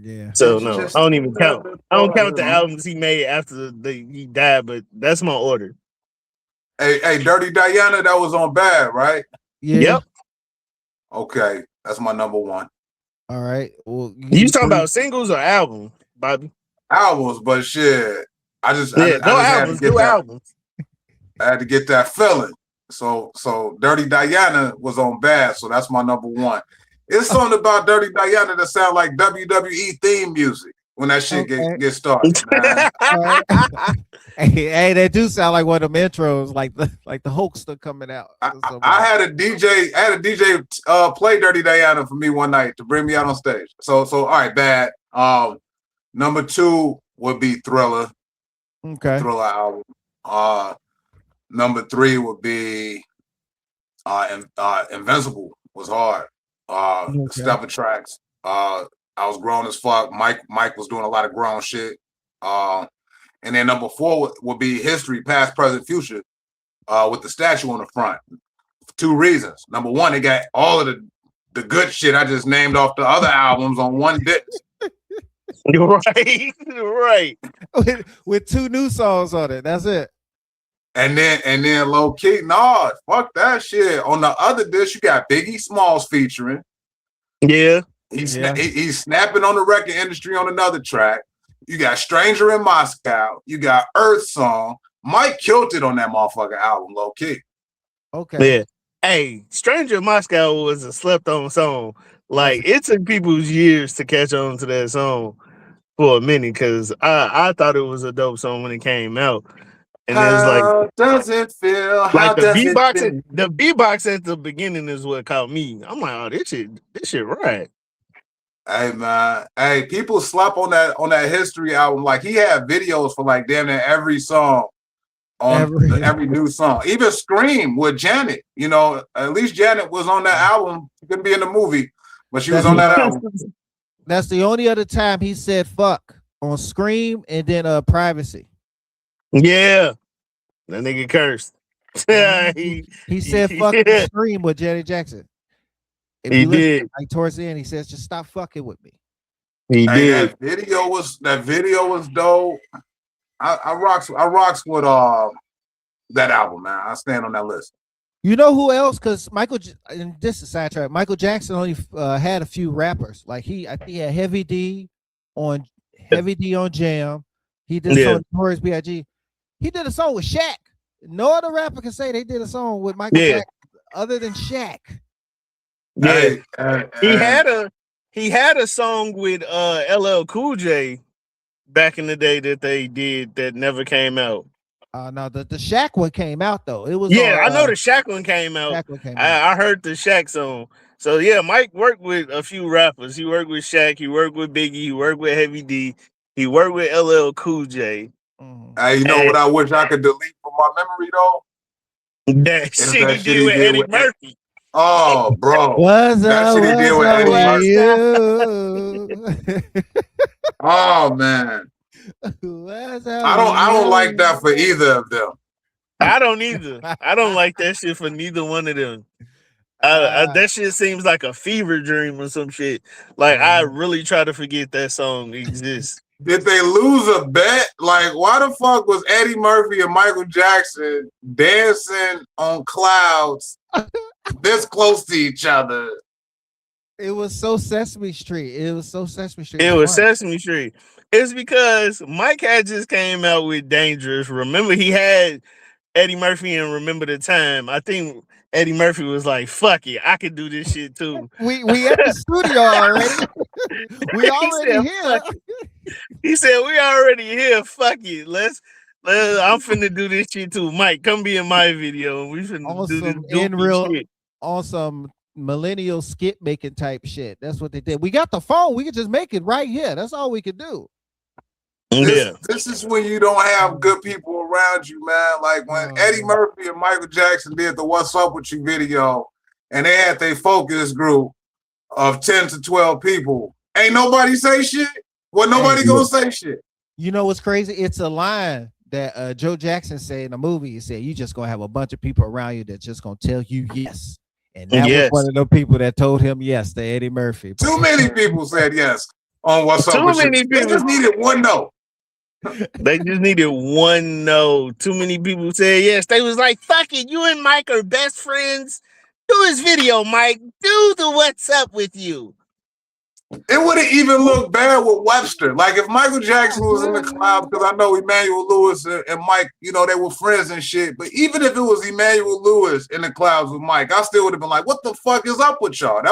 yeah. So no, I don't even count. I don't count the albums he made after he died, but that's my order. Hey, Dirty Diana, that was on Bad, right? Yeah. Yep. Okay, that's my number one. All right. Well, You talking about singles or albums, Bobby? Albums, but shit, I just Albums, albums. I had to get that feeling. So Dirty Diana was on Bad, so that's my number one. It's something about Dirty Diana that sound like WWE theme music when that shit get started, man. Hey, that do sound like one of them intros, like the Hulkster coming out. I had a DJ play Dirty Diana for me one night to bring me out on stage. So all right, Bad. Number 2 would be Thriller. Okay. Thriller album. Number 3 would be Invincible. Was hard. Stepper Tracks. I was grown as fuck. Mike was doing a lot of grown shit. And then number 4 would be History, Past, Present, Future, with the statue on the front. For 2 reasons. Number 1, they got all of the good shit I just named off the other albums on one disc. You're right. With 2 new songs on it. That's it. And then low key, nah, fuck that shit. On the other disc, you got Biggie Smalls featuring. Yeah. He's snapping on the record industry on another track. You got Stranger in Moscow. You got Earth Song. Mike killed it on that motherfucking album, low key. Okay. Yeah. Hey, Stranger in Moscow was a slept on song. Like it took people's years to catch on to that song for a minute because I thought it was a dope song when it came out. And it's like, does it feel? Like the beatbox at the beginning is what caught me. I'm like, oh, this shit right. Hey man, hey, people slept on that History album. Like he had videos for like damn near every song on every new song. Even Scream with Janet. You know, at least Janet was on that album. She couldn't be in the movie, but she was on that album. That's the only other time he said fuck on Scream and then Privacy. Yeah, that nigga cursed. he said fuck Scream with Janet Jackson. If he did. Like towards the end, he says, "Just stop fucking with me." He did. That video was dope. I rocks with that album, man. I stand on that list. You know who else? Because and this is sidetrack. Michael Jackson only had a few rappers. Like I think he had Heavy D on Jam. He did a song with Notorious B.I.G. He did a song with Shaq. No other rapper can say they did a song with Michael Jackson other than Shaq. Yeah, he had a song with LL Cool J back in the day that they did that never came out. No, the Shaq one came out though. It was I know the Shaq one came out. I heard the Shaq song. So yeah, Mike worked with a few rappers. He worked with Shaq. He worked with Biggie. He worked with Heavy D. He worked with LL Cool J. Hey, you know what I wish I could delete from my memory though? That shit he did with Eddie Murphy. Oh, bro. That shit he did with Eddie Murphy. Oh man. I don't like that for either of them. I don't either. I don't like that shit for neither one of them. That shit seems like a fever dream or some shit. Like I really try to forget that song exists. Did they lose a bet? Like, why the fuck was Eddie Murphy and Michael Jackson dancing on clouds this close to each other? It was so Sesame Street. It was so Sesame Street. It was Sesame Street. It's because Mike had just came out with Dangerous. Remember, he had Eddie Murphy and Remember the Time. I think Eddie Murphy was like, fuck it, I could do this shit too. We at the studio already. We already here. He said, we already here. Fuck it. I'm finna do this shit too. Mike, come be in my video. We finna do this in real shit. On some millennial skit making type shit. That's what they did. We got the phone. We could just make it right here. That's all we could do. This is when you don't have good people around you, man. Like when Eddie Murphy and Michael Jackson did the What's Up With You video, and they had their focus group of 10 to 12 people. Ain't nobody say shit? Well, nobody gonna say shit. You know what's crazy? It's a line that Joe Jackson said in the movie. He said, you just gonna have a bunch of people around you that's just gonna tell you yes. And that was one of the people that told him yes to Eddie Murphy. Too many people said yes on What's Up With You. They just needed one no. They just needed one no. Too many people said yes. They was like, fuck it, you and Mike are best friends. Do his video, Mike. Do the What's Up With You. It would have even looked bad with Webster. Like if Michael Jackson was in the cloud, because I know Emmanuel Lewis and Mike, you know, they were friends and shit. But even if it was Emmanuel Lewis in the clouds with Mike, I still would have been like, what the fuck is up with y'all?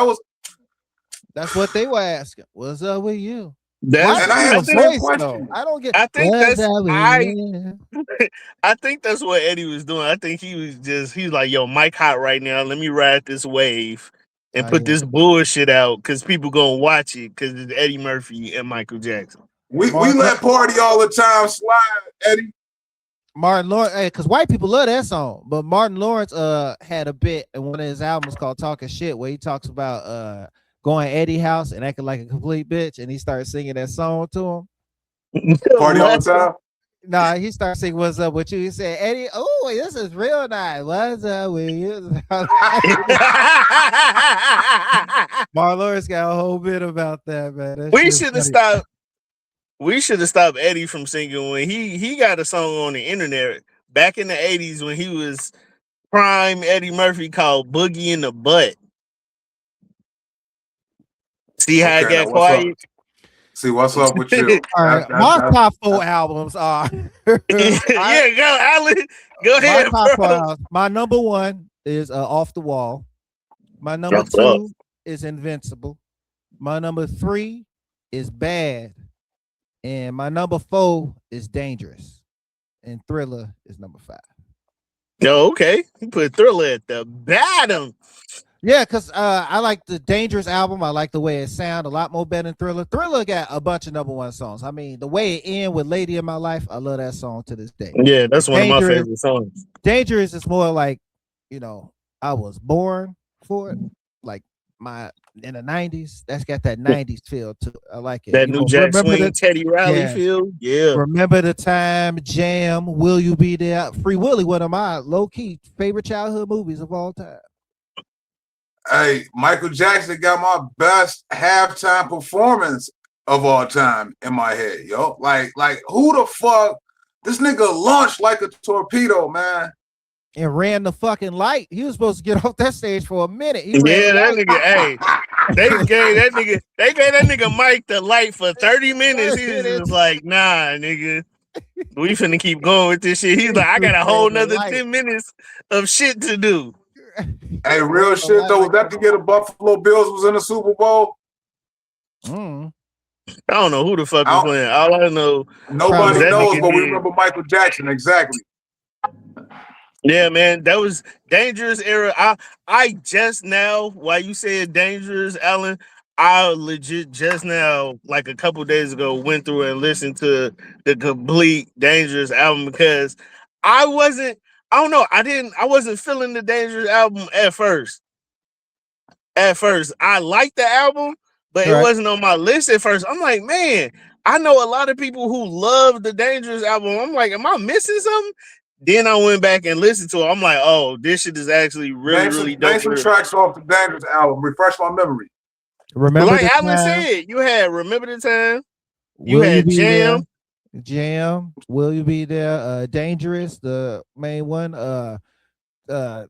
That's what they were asking. What's up with you? I think that's what Eddie was doing. I think he's like, yo, Mike hot right now. Let me ride this wave and put this bullshit out because people gonna watch it because it's Eddie Murphy and Michael Jackson. We let party all the time slide, Eddie. Martin Lawrence, because white people love that song, but Martin Lawrence had a bit in one of his albums called Talking Shit where he talks about going to Eddie's house and acting like a complete bitch, and he started singing that song to him. Party all the time? Nah, he started singing What's Up With You. He said, Eddie, oh, this is real nice. What's up with you? Martin Lawrence got a whole bit about that, man. We should have stopped Eddie from singing when he got a song on the internet back in the 80s when he was prime Eddie Murphy called Boogie in the Butt. See how it got quiet? See what's up with you. All right, my top 4 albums are yeah, go Alan. Go ahead, bro. My number 1 is Off the Wall. My number 2 is Invincible. My number 3 is Bad. And my number 4 is Dangerous. And Thriller is number 5. Yo, okay. You put Thriller at the bottom. Yeah, because I like the Dangerous album. I like the way it sounds a lot more better than Thriller. Thriller got a bunch of number 1 songs. I mean, the way it ends with Lady in My Life, I love that song to this day. Yeah, that's one of my favorite songs. Dangerous is more like, you know, I was born for it. Like in the 90s, that's got that 90s feel to it. I like it. That New Jack Swing, Teddy Riley feel. Yeah. Remember the Time, Jam, Will You Be There? Free Willy, one of my low-key favorite childhood movies of all time. Hey, Michael Jackson got my best halftime performance of all time in my head, yo. Like who the fuck? This nigga launched like a torpedo, man. And ran the fucking light. He was supposed to get off that stage for a minute. That nigga, hey, they gave that nigga Mike the light for 30 minutes. He was just like, nah, nigga. We finna keep going with this shit. He's like, I got a whole nother 10 minutes of shit to do. Hey, real shit though. Was that the year the Buffalo Bills was in the Super Bowl? I don't know who the fuck was playing. All I know, nobody knows, but we remember Michael Jackson exactly. Yeah, man, that was Dangerous era. I just now, while you said Dangerous, Alan, I legit just now, like a couple days ago, went through and listened to the complete Dangerous album because I wasn't feeling the Dangerous album at first. I liked the album, but it wasn't on my list at first. I'm like, man, I know a lot of people who love the Dangerous album. I'm like, am I missing something? Then I went back and listened to it. I'm like, oh, this shit is actually really dope. Name some tracks off the Dangerous album. Refresh my memory. Remember like the Alan time? said, you had Remember the Time. You Will you had be there? Jam. Jam. Will you be there? Dangerous, the main one. What's that?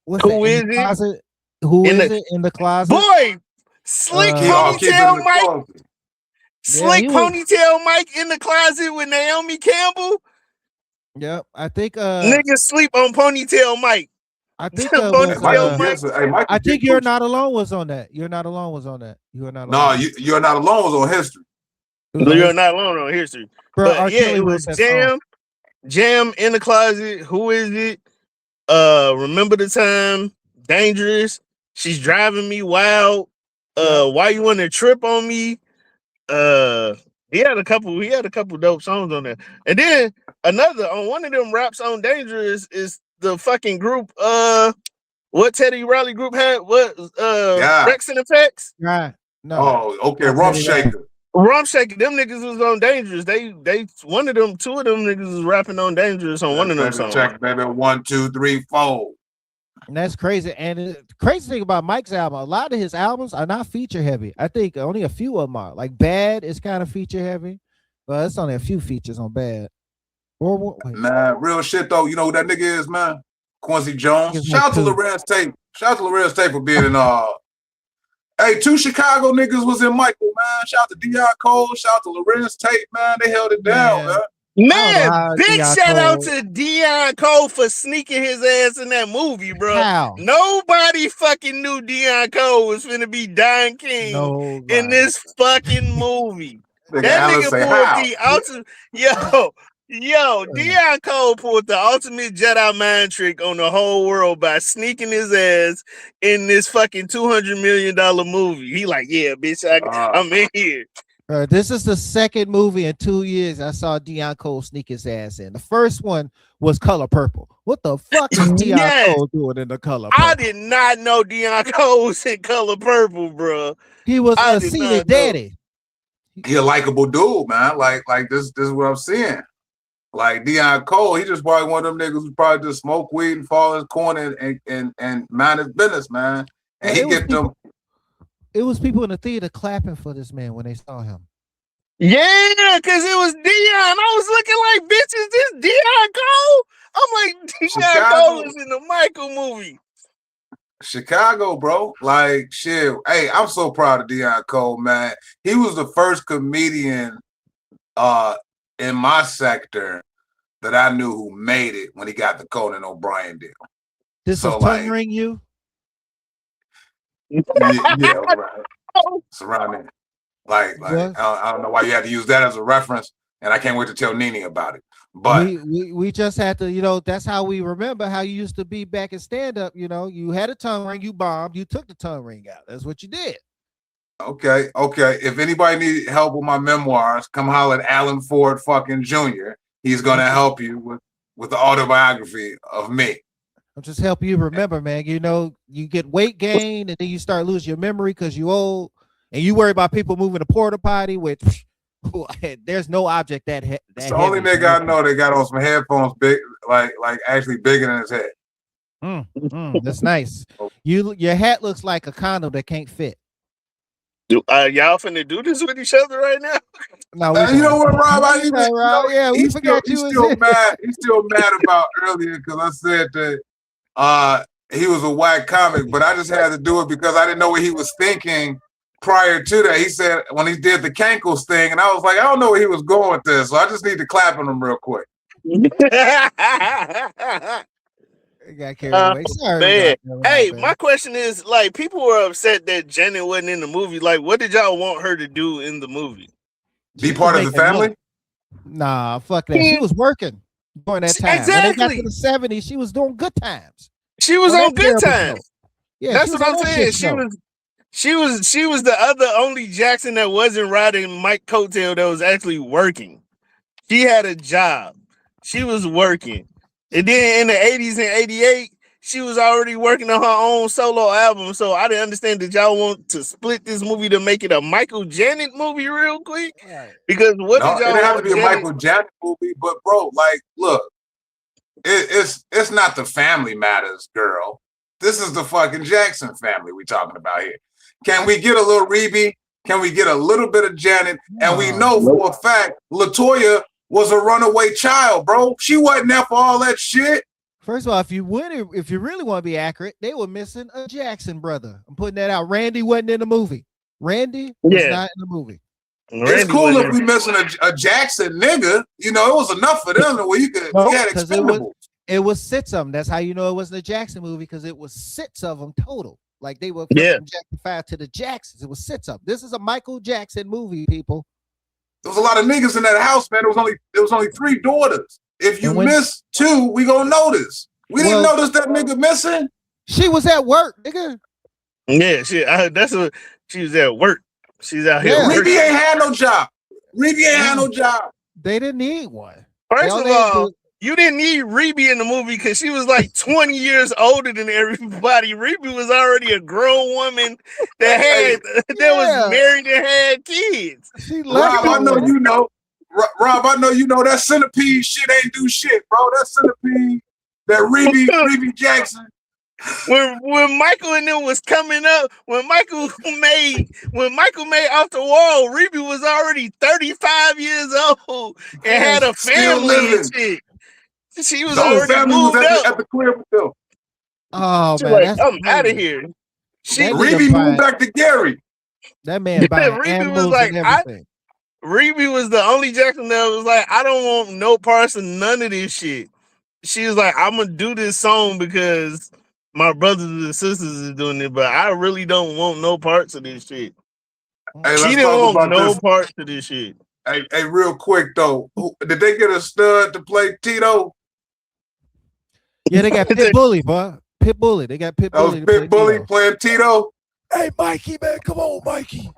Who In is the it? closet. Who is it in the closet? Boy, Slick Keep it Ponytail in the Mike. closet. Slick Ponytail Mike in the closet with Naomi Campbell. Yep, I think Niggas sleep on Ponytail Mike. I think Ponytail Mike. I think You're Not Alone was on that. You're Not Alone was on that. You Are Not No, Alone. You're Not Alone was on History. You're Not Alone on History. Bro, but yeah, it was Jam in the closet. Who is it? Remember the Time. Dangerous. She's driving me wild. Why you want to trip on me? He had a couple dope songs on there. And then another on one of them raps on Dangerous is the fucking group what Teddy Riley group had? What Rex and Effects? Right. No. Oh, okay. Rump Shaker. Rump Shaker. Them niggas was on Dangerous. They one of them, two of them niggas was rapping on Dangerous on one of them songs. Check, baby. 1, 2, 3, 4. And that's crazy. And the crazy thing about Mike's album, a lot of his albums are not feature heavy. I think only a few of them are. Like Bad is kind of feature heavy, but it's only a few features on Bad. Man, real shit though. You know who that nigga is, man? Quincy Jones. Shout out to Lorenz Tate. Shout out to Lorenz Tate for being in Hey, 2 Chicago niggas was in Michael, man. Shout out to Dion Cole. Shout out to Lorenz Tate, man. They held it down, man. Man, big shout out to Dion Cole for sneaking his ass in that movie, bro. How? Nobody fucking knew Dion Cole was finna be Don King in this fucking movie. That nigga pulled the ultimate. Dion Cole pulled the ultimate Jedi mind trick on the whole world by sneaking his ass in this fucking $200 million movie. He like, yeah, bitch, I'm in here. This is the second movie in 2 years I saw Dion Cole sneak his ass in. The first one was Color Purple. What the fuck is Dion Cole doing in the Color Purple? I did not know Dion Cole was in Color Purple, bro. He was a seated daddy. He a likable dude, man. Like this is what I'm seeing. Like Dion Cole, he just probably one of them niggas who probably just smoke weed and fall in his corner and mind his business, man. And he get them. It was people in the theater clapping for this man when they saw him. Yeah, because it was Dion. I was looking like, bitch, is this Dion Cole? I'm like, Dion Cole is in the Michael movie. Chicago, bro. Like, shit. Hey, I'm so proud of Dion Cole, man. He was the first comedian in my sector that I knew who made it when he got the Conan O'Brien deal. This is tongue ring you? Yeah, right. Surrounding. Like I don't know why you had to use that as a reference, and I can't wait to tell Nene about it. But we just had to, that's how we remember how you used to be back in stand-up. You had a tongue ring, you bombed, you took the tongue ring out. That's what you did. Okay. If anybody needs help with my memoirs, come holler at Alan Ford fucking Jr. He's gonna help you with the autobiography of me. I'll just help you remember, man. You get weight gain and then you start losing your memory because you old, and you worry about people moving a porta potty, which there's no object that it's the only nigga I know that got on some headphones big, like actually bigger than his head. That's nice. Your hat looks like a condom that can't fit. Y'all finna do this with each other right now? No, you know what, Rob? We forgot you. He's still mad. He's still mad about earlier because I said that he was a whack comic, but I just had to do it because I didn't know what he was thinking prior to that. He said when he did the Cankles thing, and I was like, I don't know where he was going with this, so I just need to clap on him real quick. Got carried away. Sorry, man. Hey, my question is, like, people were upset that Janet wasn't in the movie. Like, what did y'all want her to do in the movie? Be part of the family? Nah, fuck that. She was working during that time. Exactly. When they got to the 70s, she was doing Good Times. She was on Good Times. Yeah, that's what I'm saying. She was the only Jackson that wasn't riding Mike Coattail that was actually working. She had a job. She was working. And then in the 80s and 88, she was already working on her own solo album. So I didn't understand that y'all want to split this movie to make it a Michael Janet movie real quick. Because it didn't have to be a Michael Janet movie, but bro, like, look, it's not the family matters, girl. This is the fucking Jackson family we talking about here. Can we get a little Rebe? Can we get a little bit of Janet? And we know for a fact LaToya was a runaway child, bro. She wasn't there for all that shit. First of all, if you really want to be accurate, they were missing a Jackson brother. I'm putting that out. Randy wasn't in the movie. Randy was not in the movie. It's cool if we missing a Jackson nigga. You know, it was enough for them where you could get expendables. It was 6 of them. That's how you know it wasn't a Jackson movie, because it was 6 of them total. Like they were from Jackson 5 to the Jacksons. It was 6 of them. This is a Michael Jackson movie, people. There was a lot of niggas in that house, man. There was only 3 daughters. If you miss 2, we gonna notice. We didn't notice that nigga missing. She was at work, nigga. Yeah, she was at work. She's out here. Rebe ain't had no job. They didn't need one. First of all, you didn't need Rebe in the movie because she was like 20 years older than everybody. Rebe was already a grown woman that was married and had kids. Rob, I know you know. Rob, I know you know that Centipede shit ain't do shit, bro. That Centipede, that Rebe Jackson. When Michael and them was coming up, when Michael made Off the Wall, Rebe was already 35 years old and had a family and shit. She was already moved up. At the crib with them. Oh she man, I'm out of here. Rebe moved back to Gary. That man buying Rebe was like, everything. Rebe was the only Jackson that was like, I don't want no parts of none of this shit. She was like, I'm gonna do this song because my brothers and sisters is doing it, but I really don't want no parts of this shit. Hey, she didn't want no parts of this shit. Hey, real quick though, did they get a stud to play Tito? Yeah, they got Pit Bully, bro. Pit Bully. They got Pit Bully. Pit Bully playing Tito. Hey, Mikey, man, come on, Mikey.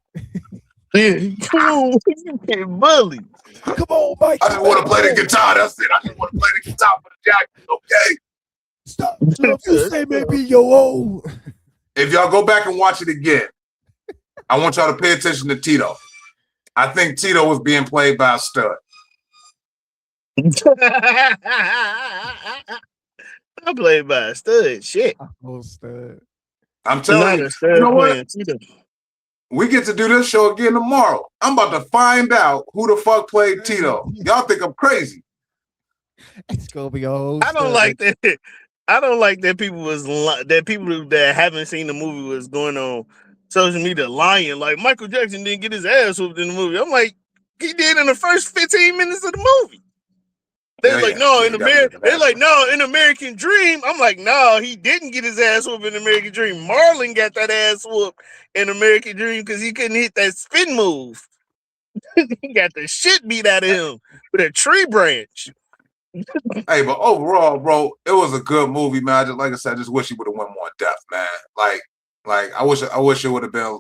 Yeah, come on, Pit Bully. Come on, Mikey. I just want to play the guitar. That's it. I just want to play the guitar for the Jackson. Okay. Stop. You say maybe yo old. If y'all go back and watch it again, I want y'all to pay attention to Tito. I think Tito was being played by a stud. I played by a stud. Shit. Oh, stud. I'm telling you. You know what? We get to do this show again tomorrow. I'm about to find out who the fuck played Tito. Y'all think I'm crazy. It's gonna be old. I don't like that. I don't like that people that haven't seen the movie was going on social media lying. Like Michael Jackson didn't get his ass whooped in the movie. I'm like, he did in the first 15 minutes of the movie. They're like, no, in American Dream. I'm like, no, he didn't get his ass whooped in American Dream. Marlon got that ass whooped in American Dream because he couldn't hit that spin move. He got the shit beat out of him with a tree branch. Hey, but overall, bro, it was a good movie, man. Like I said, I just wish he would have went more in depth, man. Like I wish it would have been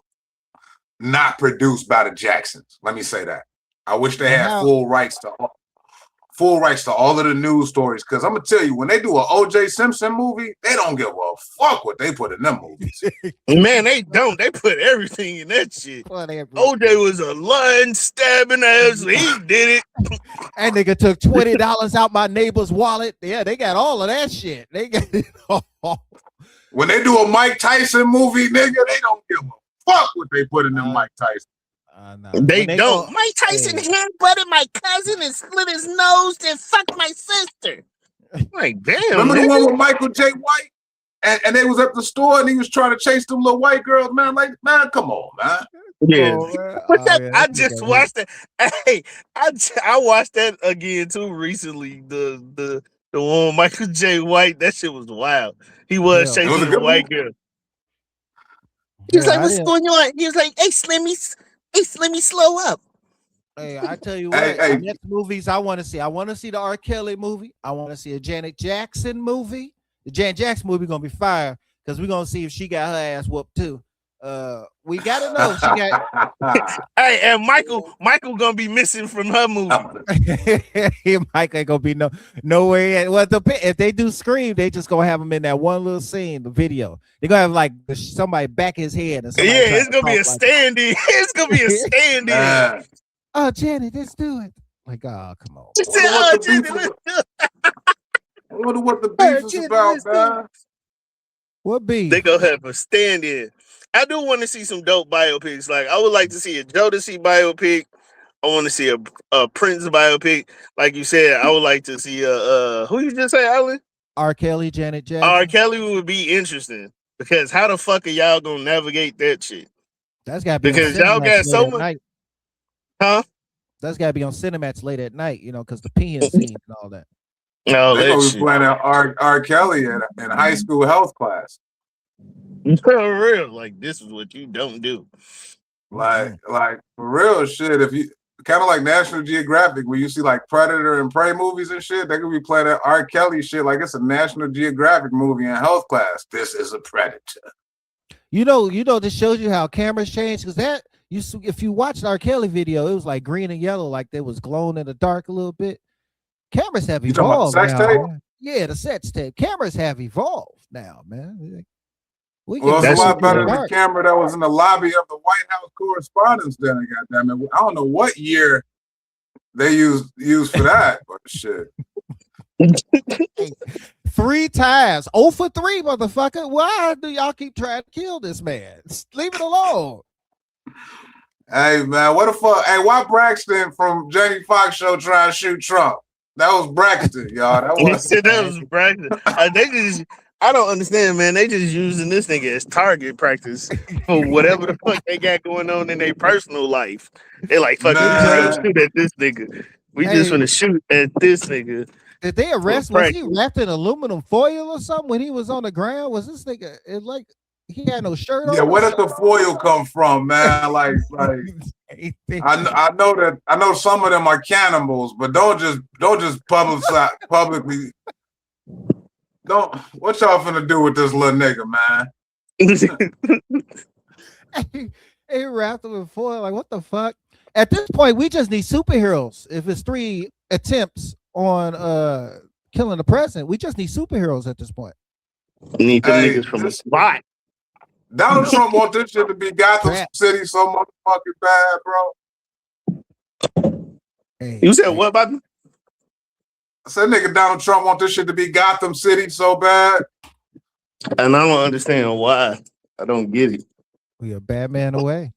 not produced by the Jacksons. Let me say that. I wish they had full rights to all of the news stories. Because I'm gonna tell you, when they do an O.J. Simpson movie, they don't give a fuck what they put in them movies. Man, they don't. They put everything in that shit. O.J. was a lying, stabbing ass. He did it. That nigga took $20 out my neighbor's wallet. Yeah, they got all of that shit. They got it all. When they do a Mike Tyson movie, nigga, they don't give a fuck what they put in them Mike Tyson. No. They don't. Mike Tyson headbutted my cousin and split his nose and fucked my sister. Like, damn. Remember the one with Michael J. White? And they was at the store and he was trying to chase them little white girls, man. Like, man, come on, man. Yeah. I just watched it. Hey, I watched that again too recently. The one with Michael J. White. That shit was wild. He was chasing the white girl. He was like, what's going on? He was like, hey, Slimmy, slow up. Hey, I tell you what, the next movies I want to see the R. Kelly movie. I want to see a Janet Jackson movie. The Janet Jackson movie gonna be fire because we're gonna see if she got her ass whooped too. We gotta know if she got. Hey, and Michael gonna be missing from her movie. Michael ain't gonna be nowhere. Well, if they do Scream, they just gonna have him in that one little scene, the video. They're gonna have like somebody back his head. And it's gonna be a stand-in. It's gonna be a stand-in. Oh, Janet, let's do it. Like, oh, come on. I wonder what the beef is about, man. What beef? They gonna have a stand-in. I do want to see some dope biopics. Like I would like to see a Jodeci biopic. I want to see a Prince biopic. Like you said, I would like to see a who you just say, Alan? R. Kelly, Janet Jackson. R. Kelly would be interesting because how the fuck are y'all gonna navigate that shit? That's gotta be because on y'all got Cinemax so late at much, night. huh? That's gotta be on Cinemax late at night, because the peeing scene and all that. No, They're that gonna be shit. playing R. Kelly in high school health class. For real, like this is what you don't do. Like for real shit. If you kind of like National Geographic, where you see like Predator and Prey movies and shit, they could be playing that R. Kelly shit like it's a National Geographic movie in health class. This is a predator. This shows you how cameras change because if you watch the R. Kelly video, it was like green and yellow, like they was glowing in the dark a little bit. Cameras have evolved now. Man. Yeah, the sex tape. Cameras have evolved now, man. Well, it's a lot better than the camera that was in the lobby of the White House Correspondents' Dinner. Goddamn it! I don't know what year they used for that, but shit. 3 times, 0 for 3, motherfucker. Why do y'all keep trying to kill this man? Leave it alone. Hey man, what the fuck? Hey, why Braxton from Jamie Foxx show trying to shoot Trump? That was Braxton, y'all. That was Braxton. I don't understand, man. They just using this nigga as target practice for whatever the fuck they got going on in their personal life. They like, fuck, we just shoot at this nigga. We just gonna shoot at this nigga. Did they arrest? Was he wrapped in aluminum foil or something when he was on the ground? Was this nigga like he had no shirt on? Yeah, where did the foil come from, man? Like I know some of them are cannibals, but don't just publicly. What y'all finna do with this little nigga, man? He wrapped him in foil. Like, what the fuck? At this point, we just need superheroes. If it's 3 attempts on killing the president, we just need superheroes at this point. We need them niggas from the spot. Donald Trump want this shit to be Gotham City so motherfucking bad, bro. You said what about me? I said, nigga, Donald Trump want this shit to be Gotham City so bad. And I don't understand why. I don't get it. We a bad man away.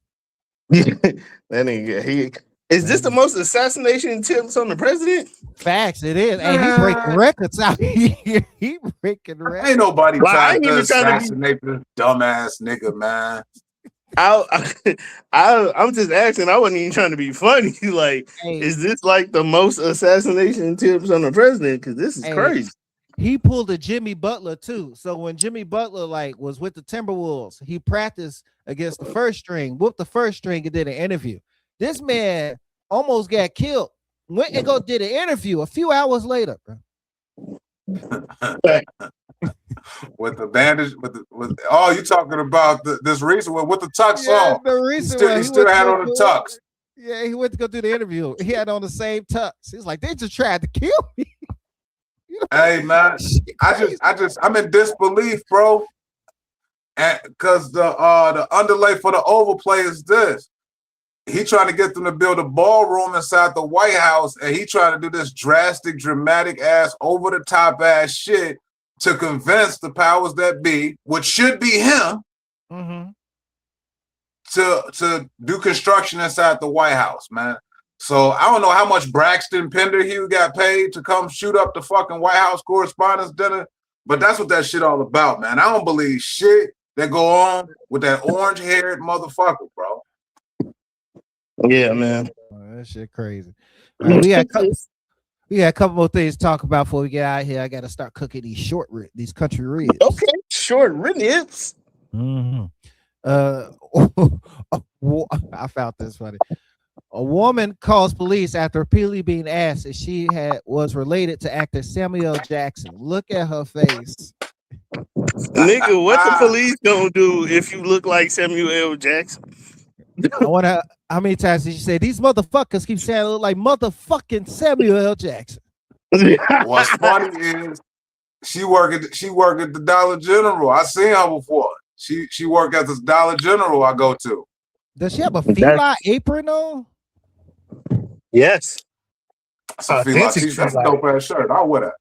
That nigga, is this the most assassination attempts on the president? Facts, it is. And he breaking records out here. He breaking records. Ain't nobody trying to assassinate this dumbass nigga, man. I'm just asking. I wasn't even trying to be funny. Like, is this like the most assassination attempts on the president? Because this is crazy. He pulled a Jimmy Butler too. So when Jimmy Butler was with the Timberwolves, he practiced against the first string, whooped the first string, and did an interview. This man almost got killed. Went and did an interview a few hours later, bro. With the bandage, you talking about this recent one with the tux on? The recent he still had on the tux. Yeah, he went to go do the interview. He had on the same tux. He's like, they just tried to kill me. Hey man, I'm in disbelief, bro. And because the underlay for the overplay is this. He trying to get them to build a ballroom inside the White House, and he trying to do this drastic, dramatic ass, over the top ass shit to convince the powers that be, which should be him, to do construction inside the White House, man. So I don't know how much Braxton Penderhugh got paid to come shoot up the fucking White House Correspondents' Dinner, but that's what that shit all about, man. I don't believe shit that go on with that orange-haired motherfucker, bro. Yeah, man. Oh, that shit crazy. Right, we got a couple more things to talk about before we get out of here. I got to start cooking these country ribs. Okay, short ribs. I found this funny. A woman calls police after repeatedly being asked if she was related to actor Samuel L. Jackson. Look at her face. Nigga, what the police gonna do if you look like Samuel L. Jackson? I wonder how many times did she say these motherfuckers keep saying I look like motherfucking Samuel L. Jackson? What's funny is she work at the Dollar General. I seen her before. She work at this Dollar General I go to. Does she have a feline apron on? Yes. That's a dope ass shirt. I'll wear that.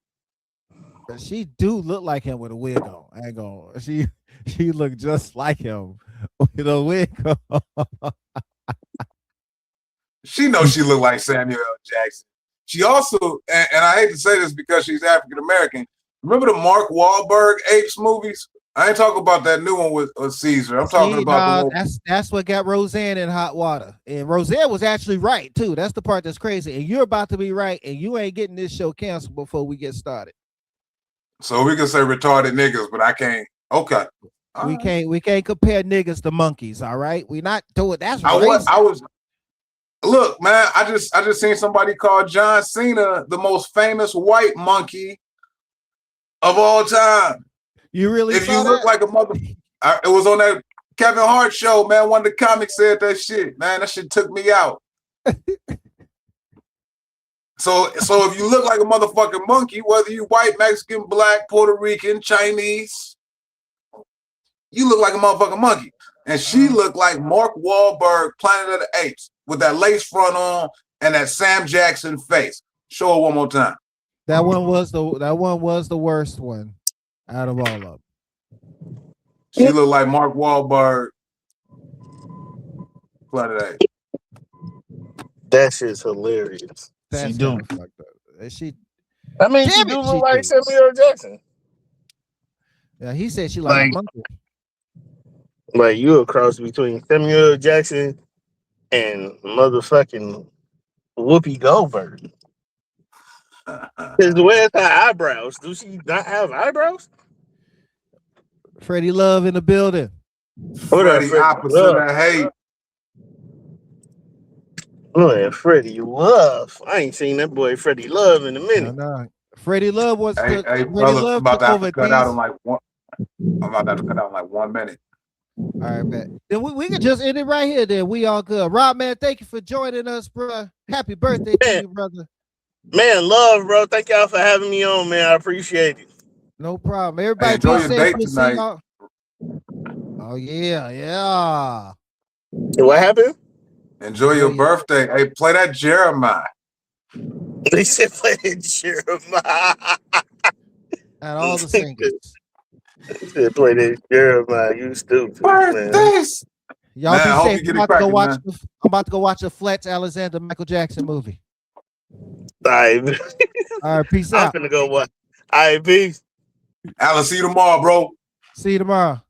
She do look like him with a wig on. I ain't gonna. She look just like him with a wig on. She knows she looked like Samuel L. Jackson. She also, and I hate to say this because she's African American. Remember the Mark Wahlberg Apes movies? I ain't talking about that new one with Caesar. I'm talking about the one. That's what got Roseanne in hot water. And Roseanne was actually right too. That's the part that's crazy. And you're about to be right, and you ain't getting this show canceled before we get started. So we can say retarded niggas, but I can't. Okay. We can't compare niggas to monkeys. All right, we not doing that's racist. I was. Look, man, I just seen somebody call John Cena the most famous white monkey of all time. You really? If you look like a mother, it was on that Kevin Hart show, man. One of the comics said that shit, man. That shit took me out. So if you look like a motherfucking monkey, whether you white, Mexican, black, Puerto Rican, Chinese, you look like a motherfucking monkey. And she looked like Mark Wahlberg, Planet of the Apes, with that lace front on and that Sam Jackson face. Show her one more time. That one was the worst one out of all of them. She looked like Mark Wahlberg, Planet of the Apes. That shit's hilarious. That's she do. Fucked up. She do look like Samuel L. Jackson. Yeah, he said she like a monkey. Like you a cross between Samuel L. Jackson and motherfucking Whoopi Goldberg. Because where's her eyebrows? Do she not have eyebrows? Freddie Love in the building. Freddie opposite of hate. Oh, Freddie Love. I ain't seen that boy Freddie Love in a minute. No. Freddie Love was Hey, fellas, I'm about to have to cut out in like 1 minute. All right, man. Then we can just end it right here. Then we all good. Rob, man, thank you for joining us, bro. Happy birthday to you, brother. Man, love, bro. Thank y'all for having me on, man. I appreciate it. No problem. Everybody, enjoy your date we'll tonight. Oh yeah. What happened? Enjoy your birthday. Hey, play that Jeremiah. They said play that Jeremiah. And all the singers. They said play that Jeremiah. You stupid. Birthdays. Y'all be safe. I'm about to go watch a Fletch Alexander Michael Jackson movie. All right, peace out. I'm finna go watch. All right, peace. Alice, see you tomorrow, bro. See you tomorrow.